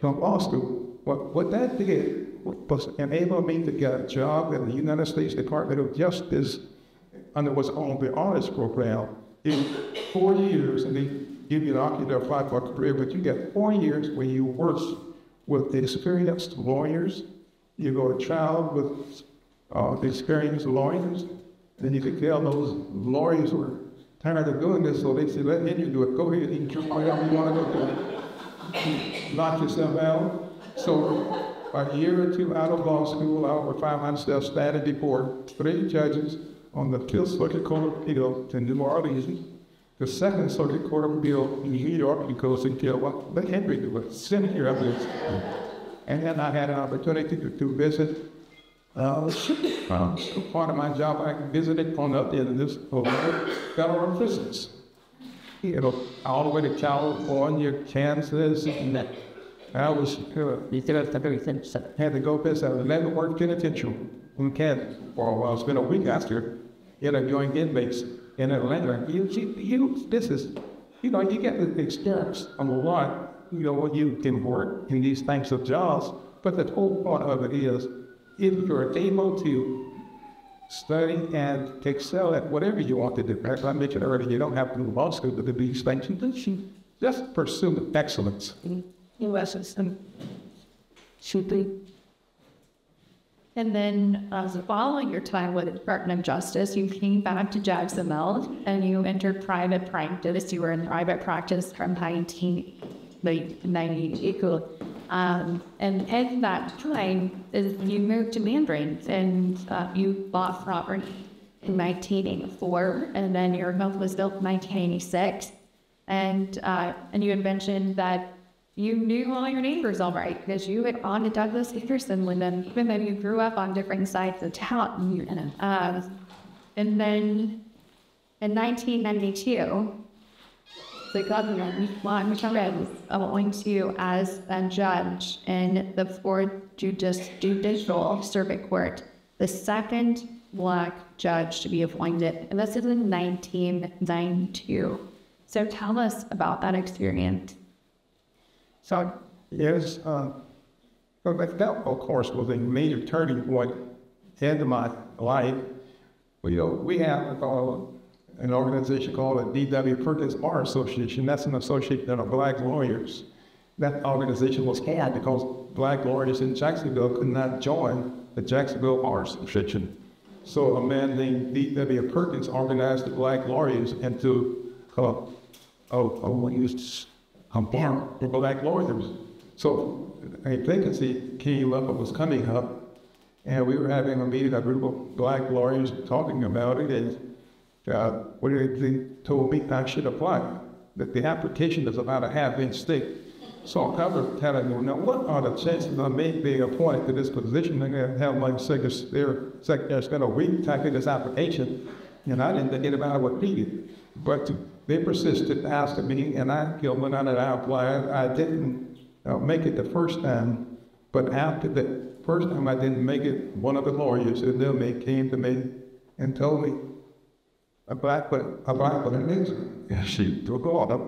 from law school. What that did was enable me to get a job in the United States Department of Justice under what's called the honors program. In 4 years, and they give you an opportunity to apply for a career, but you get 4 years where you work with experienced lawyers. You go to trial with experienced lawyers. Then you could tell those lawyers were tired of doing this, so they said, let me do it. Go ahead and do whatever you want to go do. Knock yourself out. So a year or two out of law school, I would find myself standing before 3 judges on the Fifth Circuit Court of Appeal in New Orleans, the Second Circuit Court of Appeal in New York, because they tell, well, let Henry do it. Send here of this. And then I had an opportunity to visit part of my job. I visited on up in this federal prisons. All the way to California, Kansas, I was, had to go visit a Leavenworth Penitentiary in Canada for a while. Spent a week after interviewing inmates in Atlanta. This is, you get the experience a lot, when you can work in these types of jobs. But the whole part of it is, if you're able to study and excel at whatever you want to do, as I mentioned earlier, you don't have to do law school to do these things. Just pursue excellence. Should be. And then, following your time with the Department of Justice, you came back to Jacksonville and you entered private practice. You were in private practice from 1998. And at that time, you moved to Mandarin and you bought property in 1984, and then your home was built in 1986. And you had mentioned that you knew all your neighbors all right because you had gone to Douglas Dickerson with them, even though you grew up on different sides of town. And then in 1992, the government wanted to appoint you as a judge in the Fourth Judicial Circuit Court, the second Black judge to be appointed, and this is in 1992. So tell us about that experience. So, yes, that, of course, was a major turning point in my life. We have an organization called the D.W. Perkins Bar Association. That's an association of Black lawyers. That organization was formed because Black lawyers in Jacksonville could not join the Jacksonville Bar Association. So a man named D.W. Perkins organized the Black lawyers into Black lawyers. So a vacancy came up, it was coming up, and we were having a meeting, a group of Black lawyers talking about it, and they told me I should apply, that the application is about a half-inch thick. So I covered telling them, now what are the chances of me being appointed to this position? I'm going to have my secretary spend a week typing this application, and I didn't get about what needed. But they persisted asking me, and I went on and I applied. I didn't make it the first time, but after the first time I didn't make it, one of the lawyers in them came to me and told me, a black woman is, she took order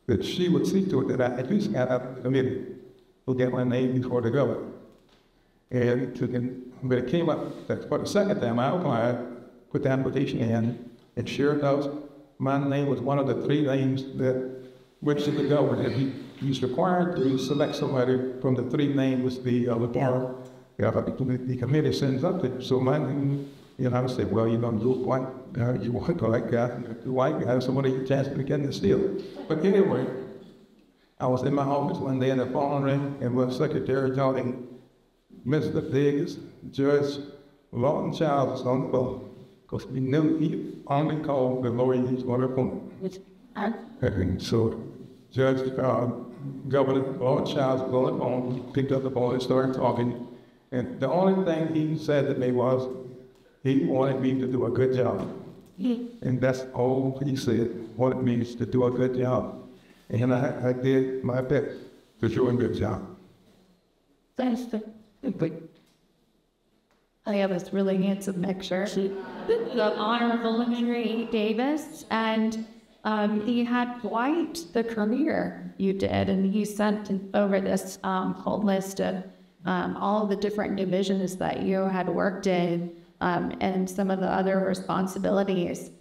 that she would see to it that I at least got out of the committee to get my name before the governor. But it came up that for the second time I applied, put the application in, and sure enough, my name was one of the three names that went to the governor. He's required to select somebody from the three names the bar, the committee sends up to. So my name, I would say, well, you want a black guy, a white guy, somebody you chance to get in the deal. But anyway, I was in my office one day and the phone rang, and my secretary telling Mr. Diggs, Judge Lawton Child was on the phone. Because we knew he only called the lawyer he's going to appoint. And so Judge Governor Lawton Child was on the phone. He picked up the phone and started talking. And the only thing he said to me was, he wanted me to do a good job. And that's all he said, wanted me to do a good job. And I did my best to do a good job. That's the I have this really handsome picture of Honorable Henry Davis, and he had quite the career you did, and he sent over this whole list of all of the different divisions that you had worked in, and some of the other responsibilities: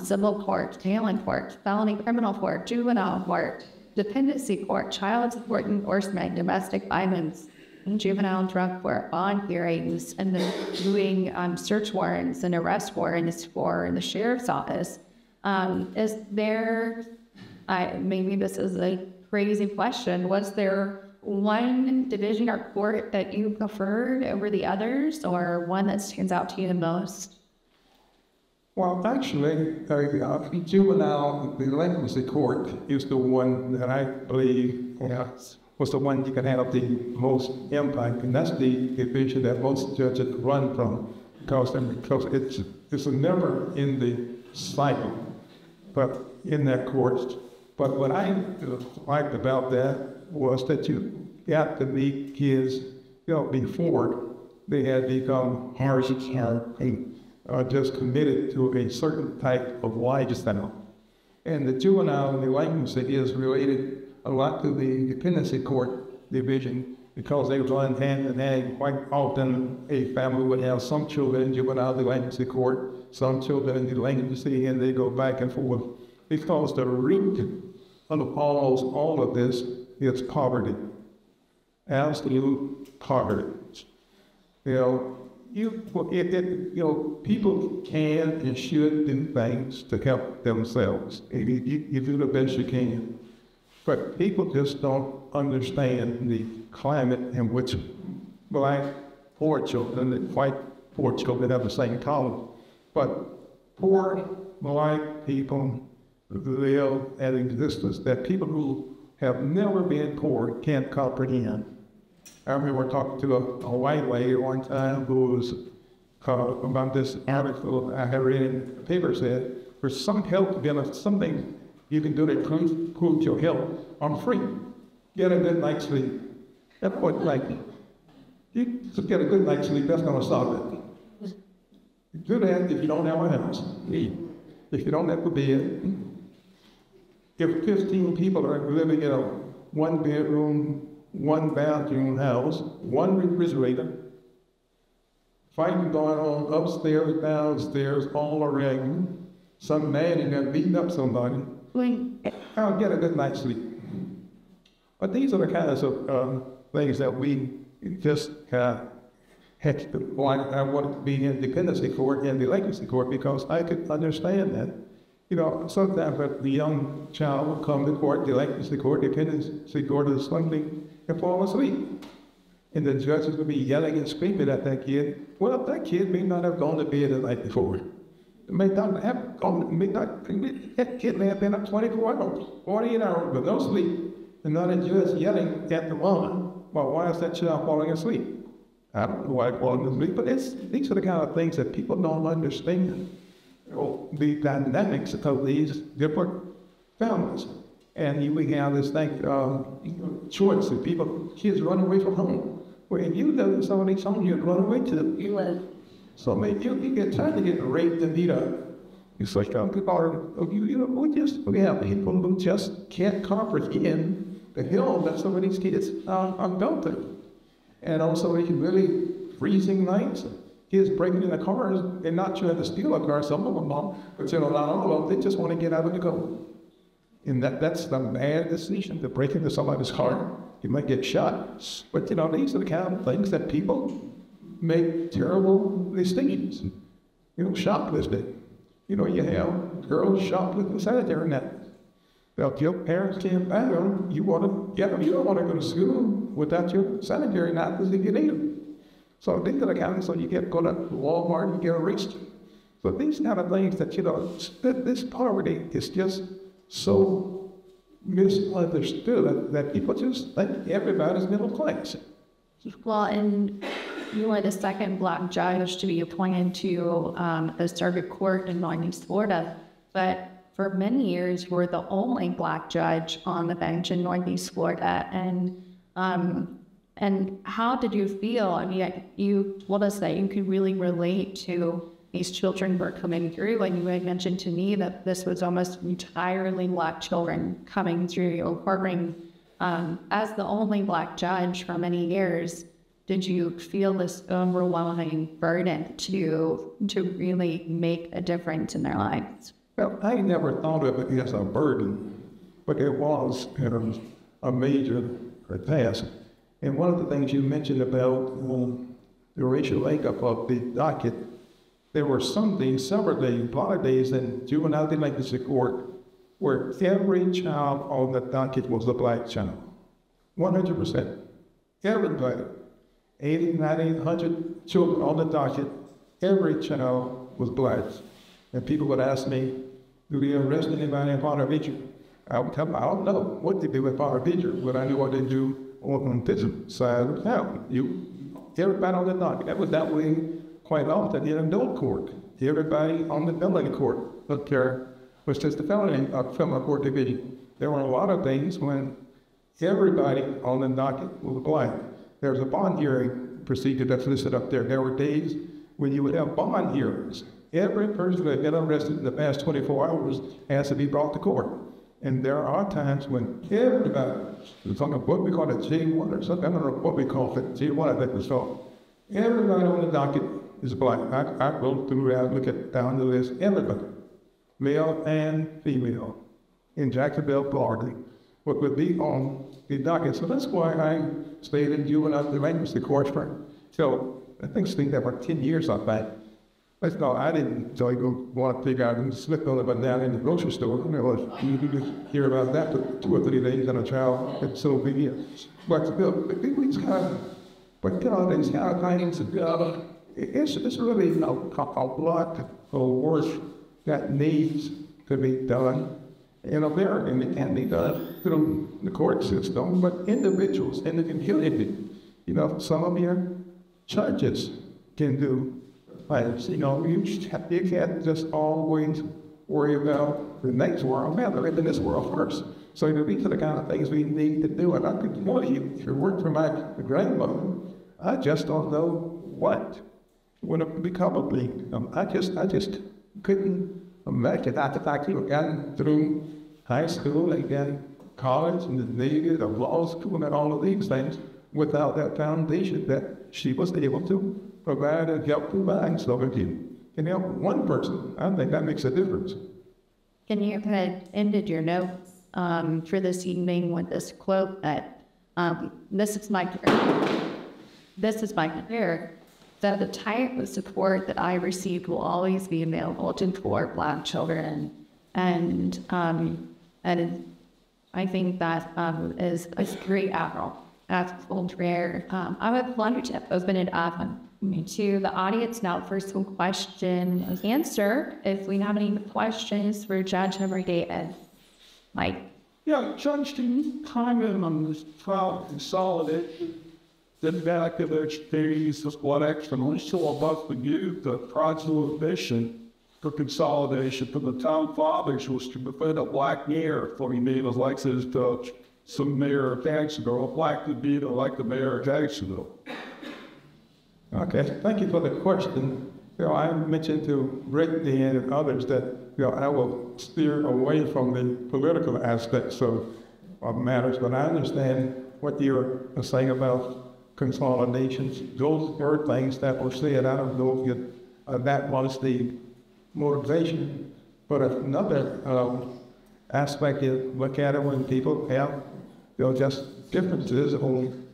civil court, talent court, felony criminal court, juvenile court, dependency court, child support enforcement, domestic violence, juvenile drug court, bond hearings, and then doing search warrants and arrest warrants for the sheriff's office. Is there, maybe this is a crazy question, was there one division or court that you preferred over the others, or one that stands out to you the most? Well, actually, juvenile delinquency court is the one that I believe was the one you can have the most impact, and that's the division that most judges run from, because it's never in the cycle, but in that court. But what I liked about that was that got to meet kids, before they had become harsh just committed to a certain type of lifestyle. And the juvenile delinquency is related a lot to the dependency court division because they run hand in hand. Quite often a family would have some children in juvenile delinquency court, some children in delinquency, and they go back and forth because the root of almost all of this is poverty, absolute poverty. People can and should do things to help themselves. You do the best you can. But people just don't understand the climate in which black poor children and white poor children have the same problem. But poor black people live an existence that people who have never been poor can't comprehend. I remember talking to a white lady one time who was about this article I had read in the paper said, for some help, something you can do to improve your health. I'm free. Get a good night's sleep. That's what, you just get a good night's sleep, that's going to solve it. Do that if you don't have a house. If you don't have a bed. If 15 people are living in a one-bedroom, one-bathroom house, one refrigerator, fighting going on upstairs, downstairs, all around, some man in there beating up somebody, I'll get a good night's sleep. But these are the kinds of things that we just had to, I wanted to be in dependency court and the delinquency court because I could understand that. Sometimes the young child will come to court, delinquency court, dependency court, or something, and fall asleep. And the judges will be yelling and screaming at that kid. Well, that kid may not have gone to bed the night before. That kid may have been up 24 hours, 48 hours with no sleep, and not a judge yelling at the mom, well, why is that child falling asleep? I don't know why he's falling asleep, but these are the kind of things that people don't understand. The dynamics of these different families. And we have this thing, choice, and kids run away from home. When you live in some of these homes, you'd run away to them. So maybe you get tired of getting raped and beat up. It's like, we have people who just can't comprehend the hell that some of these kids are built through. And also, it's really freezing nights. Kids breaking into cars and not trying to steal a car, some of them don't, but not all of them, they just want to get out of the car. And that's the bad decision to break into somebody's car. You might get shot. But these are the kind of things that people make terrible decisions. Shoplifting. You have girls shoplifting sanitary napkins. Well, if your parents can't buy them, you want to get them. You don't want to go to school without your sanitary napkins if you need them. So these are the kind of, so you go to Walmart and you get arrested. So these kind of things that, this poverty is just so misunderstood that people just think everybody's middle class. Well, and you were the second black judge to be appointed to the circuit court in Northeast Florida, but for many years you were the only black judge on the bench in Northeast Florida. And how did you feel? I mean, you told us that you could really relate to these children who are coming through, and you had mentioned to me that this was almost entirely black children coming through your courtroom. As the only black judge for many years, did you feel this overwhelming burden to really make a difference in their lives? Well, I never thought of it as a burden, but it was a major task. And one of the things you mentioned about the racial makeup of the docket, there were several days, a lot of days in juvenile delinquency court where every child on the docket was a black child. 100%. Everybody. 80, 90, 100 children on the docket, every child was black. And people would ask me, do they arrest anybody in Ponte Vedra? I would tell them, I don't know what they do in Ponte Vedra, but I knew what they do on this side of town. Everybody on the docket. That was that way quite often in adult court. Everybody on the felony court was just the felony court division. There were a lot of things when everybody on the docket was black. There's a bond hearing procedure that's listed up there. There were days when you would have bond hearings. Every person that got arrested in the past 24 hours has to be brought to court. And there are times when everybody, it's on what we call a J1 or something, I don't know what we call it, J1 I think it's called. Everybody on the docket is black. I go through that, look at down the list, everybody, male and female, in Jacksonville, Florida, what would be on the docket. So that's why I stayed in juvenile delinquency court for, so I think stayed there for 10 years on that. But no, I didn't so I go want to figure out and slip on it down in the grocery store. You could hear about that for 2 or 3 days on a child and so be it. But these kind of, but these kind of things, it's really a lot of work that needs to be done in America, and it can be done through the court system, but individuals in the community, some of your judges can do things. You can't just always worry about the next world. We have to live in this world first. So these are the kind of things we need to do. And I could tell you, if you work for my grandmother, I just don't know what would become of me. I just couldn't imagine. The fact you got through high school, again, college, and the Navy, the law school, and all of these things without that foundation that she was able to provide and help provide. So if you can help one person, I think that makes a difference. Can you have ended your notes for this evening with this quote that this is my prayer, that the type of support that I received will always be available to poor Black children. And I think that is a great admirable prayer. I would love to open it up to the audience now for some question and answer. If we have any questions for Judge Henry David. Mike? Yeah, Judge, can you comment on this trial consolidation? The fact that there's days of what exponential above the youth, the fraudulent mission for consolidation for the town fathers was to defend a black mayor for he made us like says to some mayor of Jacksonville, a black to be like the mayor of Jacksonville. Okay, thank you for the question. I mentioned to Brittany and others that I will steer away from the political aspects of matters, but I understand what you're saying about consolidations. Those were things that were said. I don't know if that was the motivation, but another aspect is look at it when people have just differences on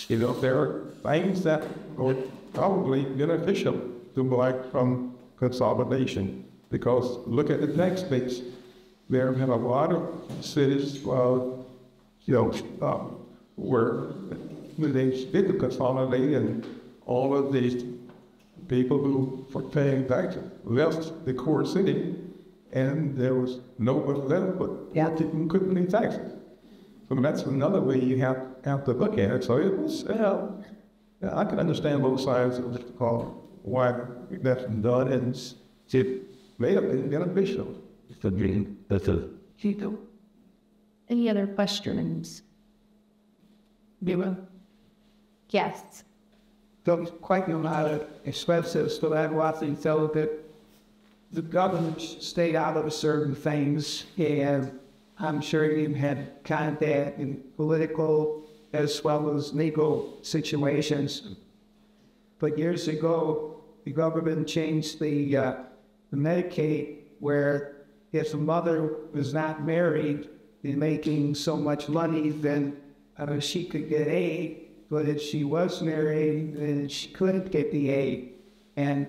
there are things that are probably beneficial to Black from consolidation, because look at the tax base. There have been a lot of cities where when they did consolidate and all of these people who were paying taxes left the core city and there was nobody left but couldn't pay taxes. So that's another way you have to look at it. So it was, I can understand both sides of why that's done, and it may have been beneficial. Any other questions? Yes. Don't quite know how to express this, but I'd often felt that the government should stay out of certain things, and I'm sure you've had contact in political as well as legal situations. But years ago, the government changed the Medicaid, where if a mother was not married and making so much money, then she could get aid. But if she was married, then she couldn't get the aid. And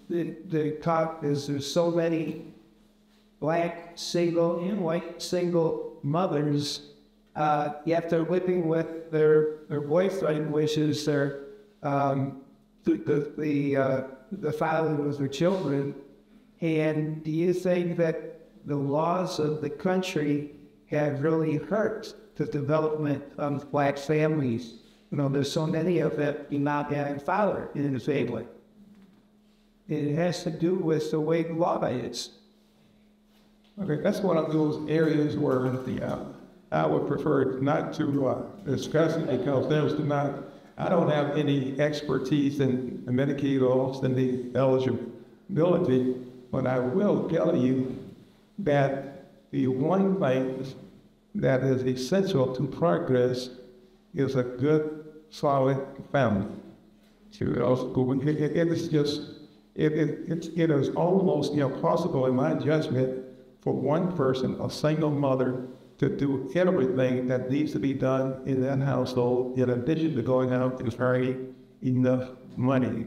the talk is there's so many Black single and white single mothers, yet they're living with their boyfriend, which is their the father of their children. And do you think that the laws of the country have really hurt the development of Black families? There's so many of them not having father in the family. It has to do with the way the law is. Okay, that's one of those areas where I would prefer not to discuss it because I don't have any expertise in Medicaid laws and the eligibility, but I will tell you that the one thing that is essential to progress is a good, solid family. It is almost impossible, in my judgment, for one person, a single mother, to do everything that needs to be done in that household, in addition to going out and earning enough money.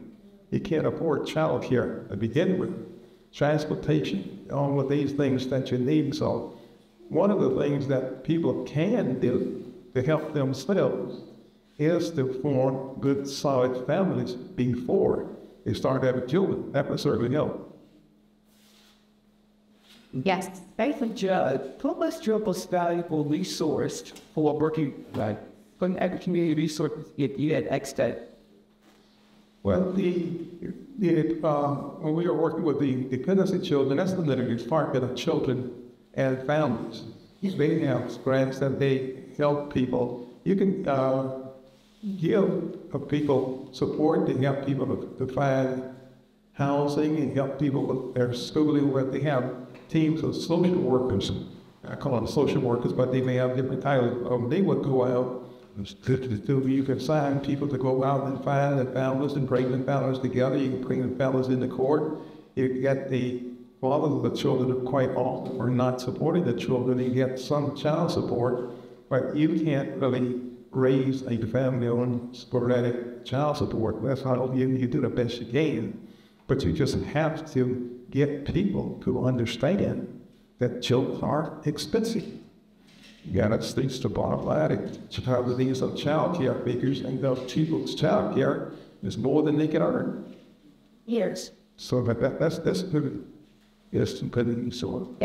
You can't afford child care to begin with, transportation, all of these things that you need. So one of the things that people can do to help themselves is to form good, solid families before they start having children. That would certainly help. Yes. Thank you, Judge. What was your most valuable resource for working from every community resources you had extent? Well, when we are working with the dependency children, that's the Department of Children and Families. They have grants that they help people. You can give people support to help people to find housing and help people with their schooling, where they have teams of social workers. I call them social workers, but they may have different titles. They would go out. You can sign people to go out and find the families and bring the families together. You can bring the families into court. You get the fathers of the children who quite often are not supporting the children. You get some child support, but you can't really raise a family on sporadic child support. That's how you do the best you can. But you just have to get people to understand that children are expensive. You gotta teach the bottom line. Child needs some child care figures, and those people's child care is more than they can earn. Years. So that's good. Yes, so.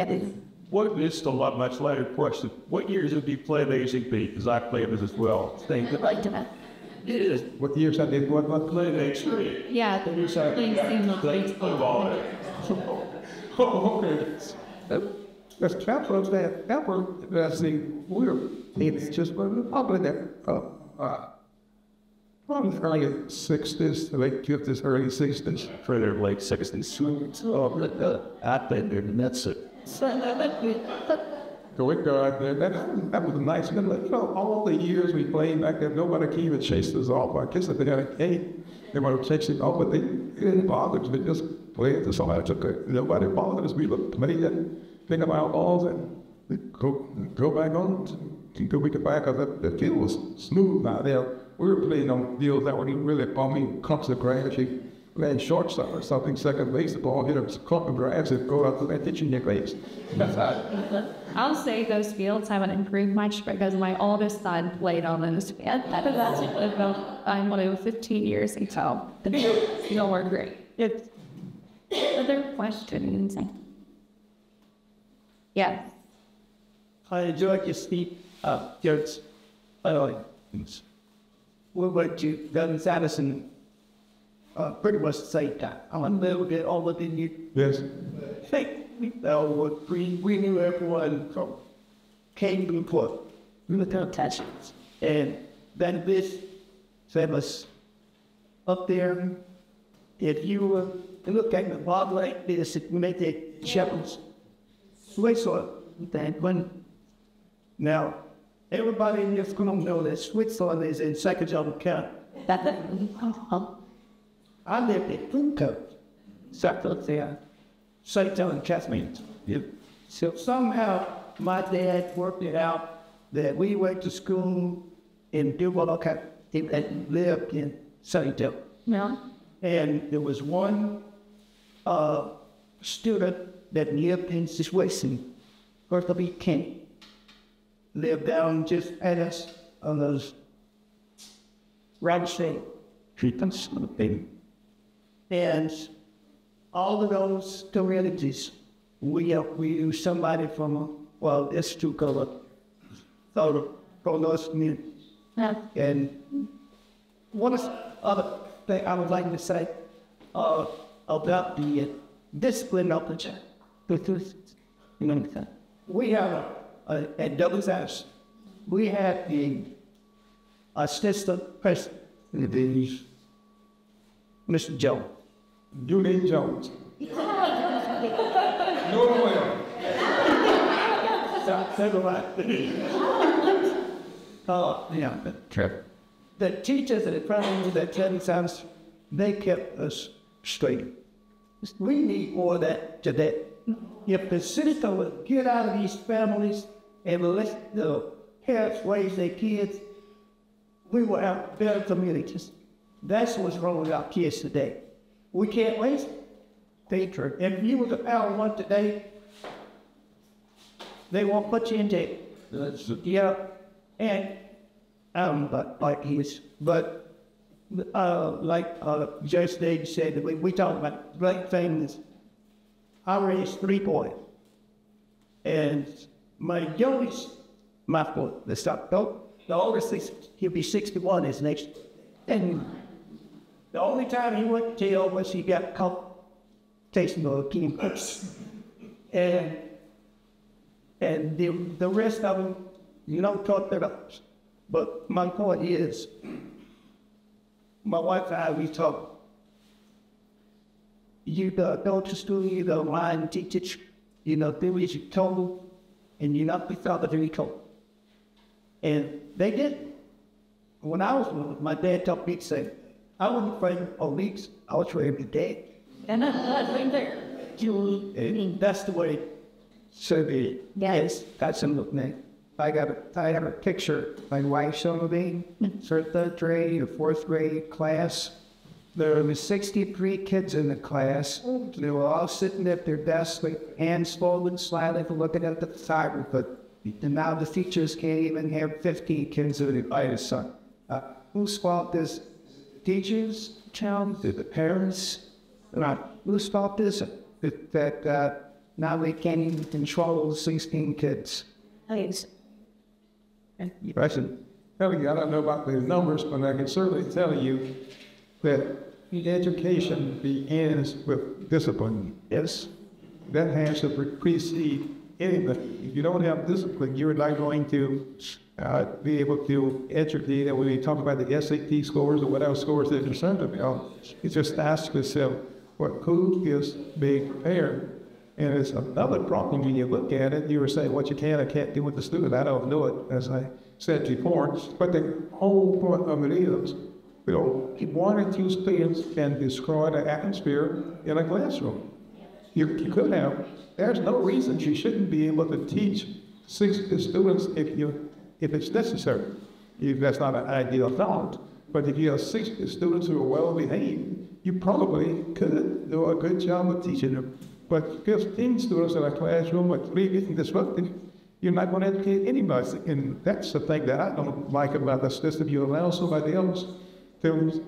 What is a lot much later question? What years did you play the ACP? Because I played it as well. Thank you. Like to that. What years I did what? Play the ACP. Yeah. Please see the place. Oh, okay. That's capital that's the it's just probably that probably early 60s, late 50s, early 60s. Further late 60s. I've been there, and that's it. So we go out there. That was a nice, all the years we played back there, nobody came and chased us off. I guess if they had a game, they might have chased it off, but they didn't bother us. They just played until somebody took it. Nobody bothered us. We would play and think about balls and go back on until we could back, because the field was smooth out there. We were playing on fields that were really bumpy, clumps of grass. You ran shortstop or something, second base, the ball hit a clump of grass and go out to that pitch in your face. I'll say those fields haven't improved much because my oldest son played on those fields. That's about, I'm 15 years ago. The fields still were great. It's other questions. Yeah. I enjoyed your speech, Judge. What about you, Douglas Addison? Pretty much the same time. I'm a little bit older than you. Yes. We knew everyone came to the court. We were their attachments. And then this said us up there, if you were to look at the bottom like this, it made the shepherds Switzerland. Now, everybody in this room knows that Switzerland is in Jacksonville County. I lived in Punta, South there, St. John, Tasmania. So somehow my dad worked it out that we went to school in Duval County and lived in St. John. Yeah. And there was one student that lived in situation, Bertha B. King, lived down just at us on those right side treatments of the baby. And all of those communities, we use somebody from, it's too colored, from those communities. Yeah. And one other thing I would like to say about the discipline of the child. We have at Douglas House we had the assistant president, Mr. Jones. You need Jones. No way. The teachers and the presidents that tell us, they kept us straight. We need more of that today. If the system would get out of these families and let the parents raise their kids, we will have better communities. That's what's wrong with our kids today. We can't raise them. If you were the power one today, they won't put you in jail. Yeah, and like he was, but like Judge Dave said, we talk about great things. I raised 3 boys, and my youngest, the oldest, he'll be 61 this next year. And the only time he went to jail was he got caught tasting of chemicals. And the rest of them, you don't talk to us. But my point is, my wife and I, we talk. You go to school, you don't mind teach it, do what you told, and you not be felt that you told. And they did. When I was little, my dad taught me to say, I wasn't afraid of police, I was afraid of the dead. And right there. That's the way segregated. Yes, that's a look name. I have a picture. My wife showed me, third grade or 4th grade class. There were 63 kids in the class. They were all sitting at their desks with hands folded, slightly looking at the side. And now the teachers can't even have 15 kids in the son. Whose fault is teachers, child, the parents? Whose fault is it that now they can't even control 16 kids? Thanks. I should tell you, I don't know about the numbers, but I can certainly tell you that education begins with discipline. Yes. That has to precede anything. If you don't have discipline, you're not going to be able to educate. And when we talk about the SAT scores or whatever scores they're concerned about, you just ask yourself, who is being prepared? And it's another problem when you look at it. You were saying what you can and can't do with the student. I don't know it, as I said before. But the whole point of it is, 1 or 2 students can destroy the atmosphere in a classroom. You could have. There's no reason you shouldn't be able to teach 60 students if it's necessary. That's not an ideal thought. But if you have 60 students who are well behaved, you probably could do a good job of teaching them. But 15 students in a classroom with 3 getting disrupted, you're not going to educate anybody. And that's the thing that I don't like about the system. You allow somebody else to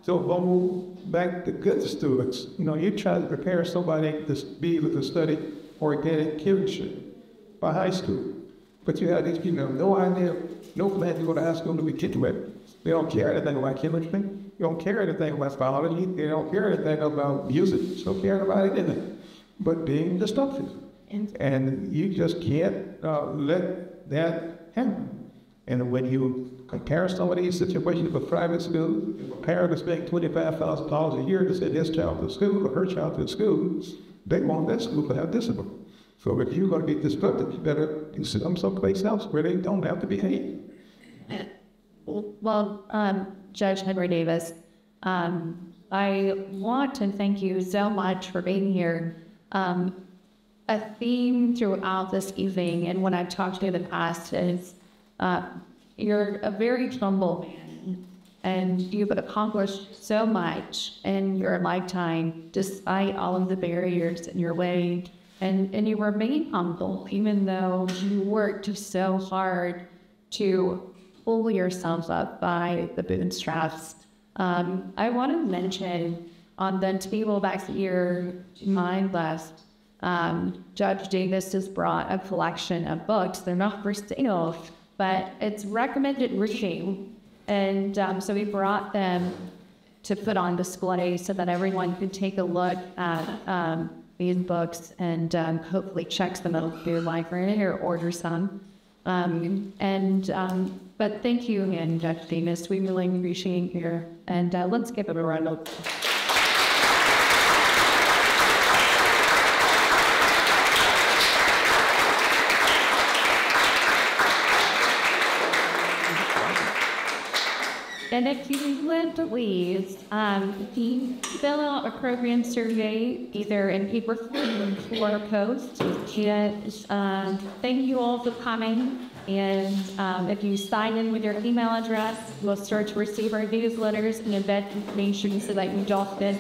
hold back the good students. You try to prepare somebody to be able to study organic chemistry by high school. But you have these people no idea, no plan to go to high school to begin with. They don't care anything about chemistry. They don't care anything about biology. They don't care anything about music. They don't care about anything but being destructive. And you just can't let that happen. And when you compare some of these situations with private schools, a parent is paying $25,000 a year to send his child to school or her child to school, they want that school to have discipline. So if you're going to be destructive, you better send them someplace else where they don't have to behave. Well, Judge Henry Davis, I want to thank you so much for being here. A theme throughout this evening and when I've talked to you in the past is you're a very humble man and you've accomplished so much in your lifetime despite all of the barriers in your way. And you remain humble even though you worked so hard to pull yourself up by the bootstraps. I want to mention on the table back here to my left, Judge Davis has brought a collection of books. They're not for sale, but it's recommended reading. And so we brought them to put on display so that everyone could take a look at these books and hopefully check them out through your library or order some. But thank you again, Judge Davis. We really appreciate your, and let's give it a round of applause. And if you would please, fill out a program survey, either in paper form or post. And thank you all for coming. And if you sign in with your email address, we'll start to receive our newsletters and embed information so that you don't miss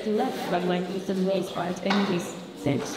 the links and those parts. Thank you. Thanks.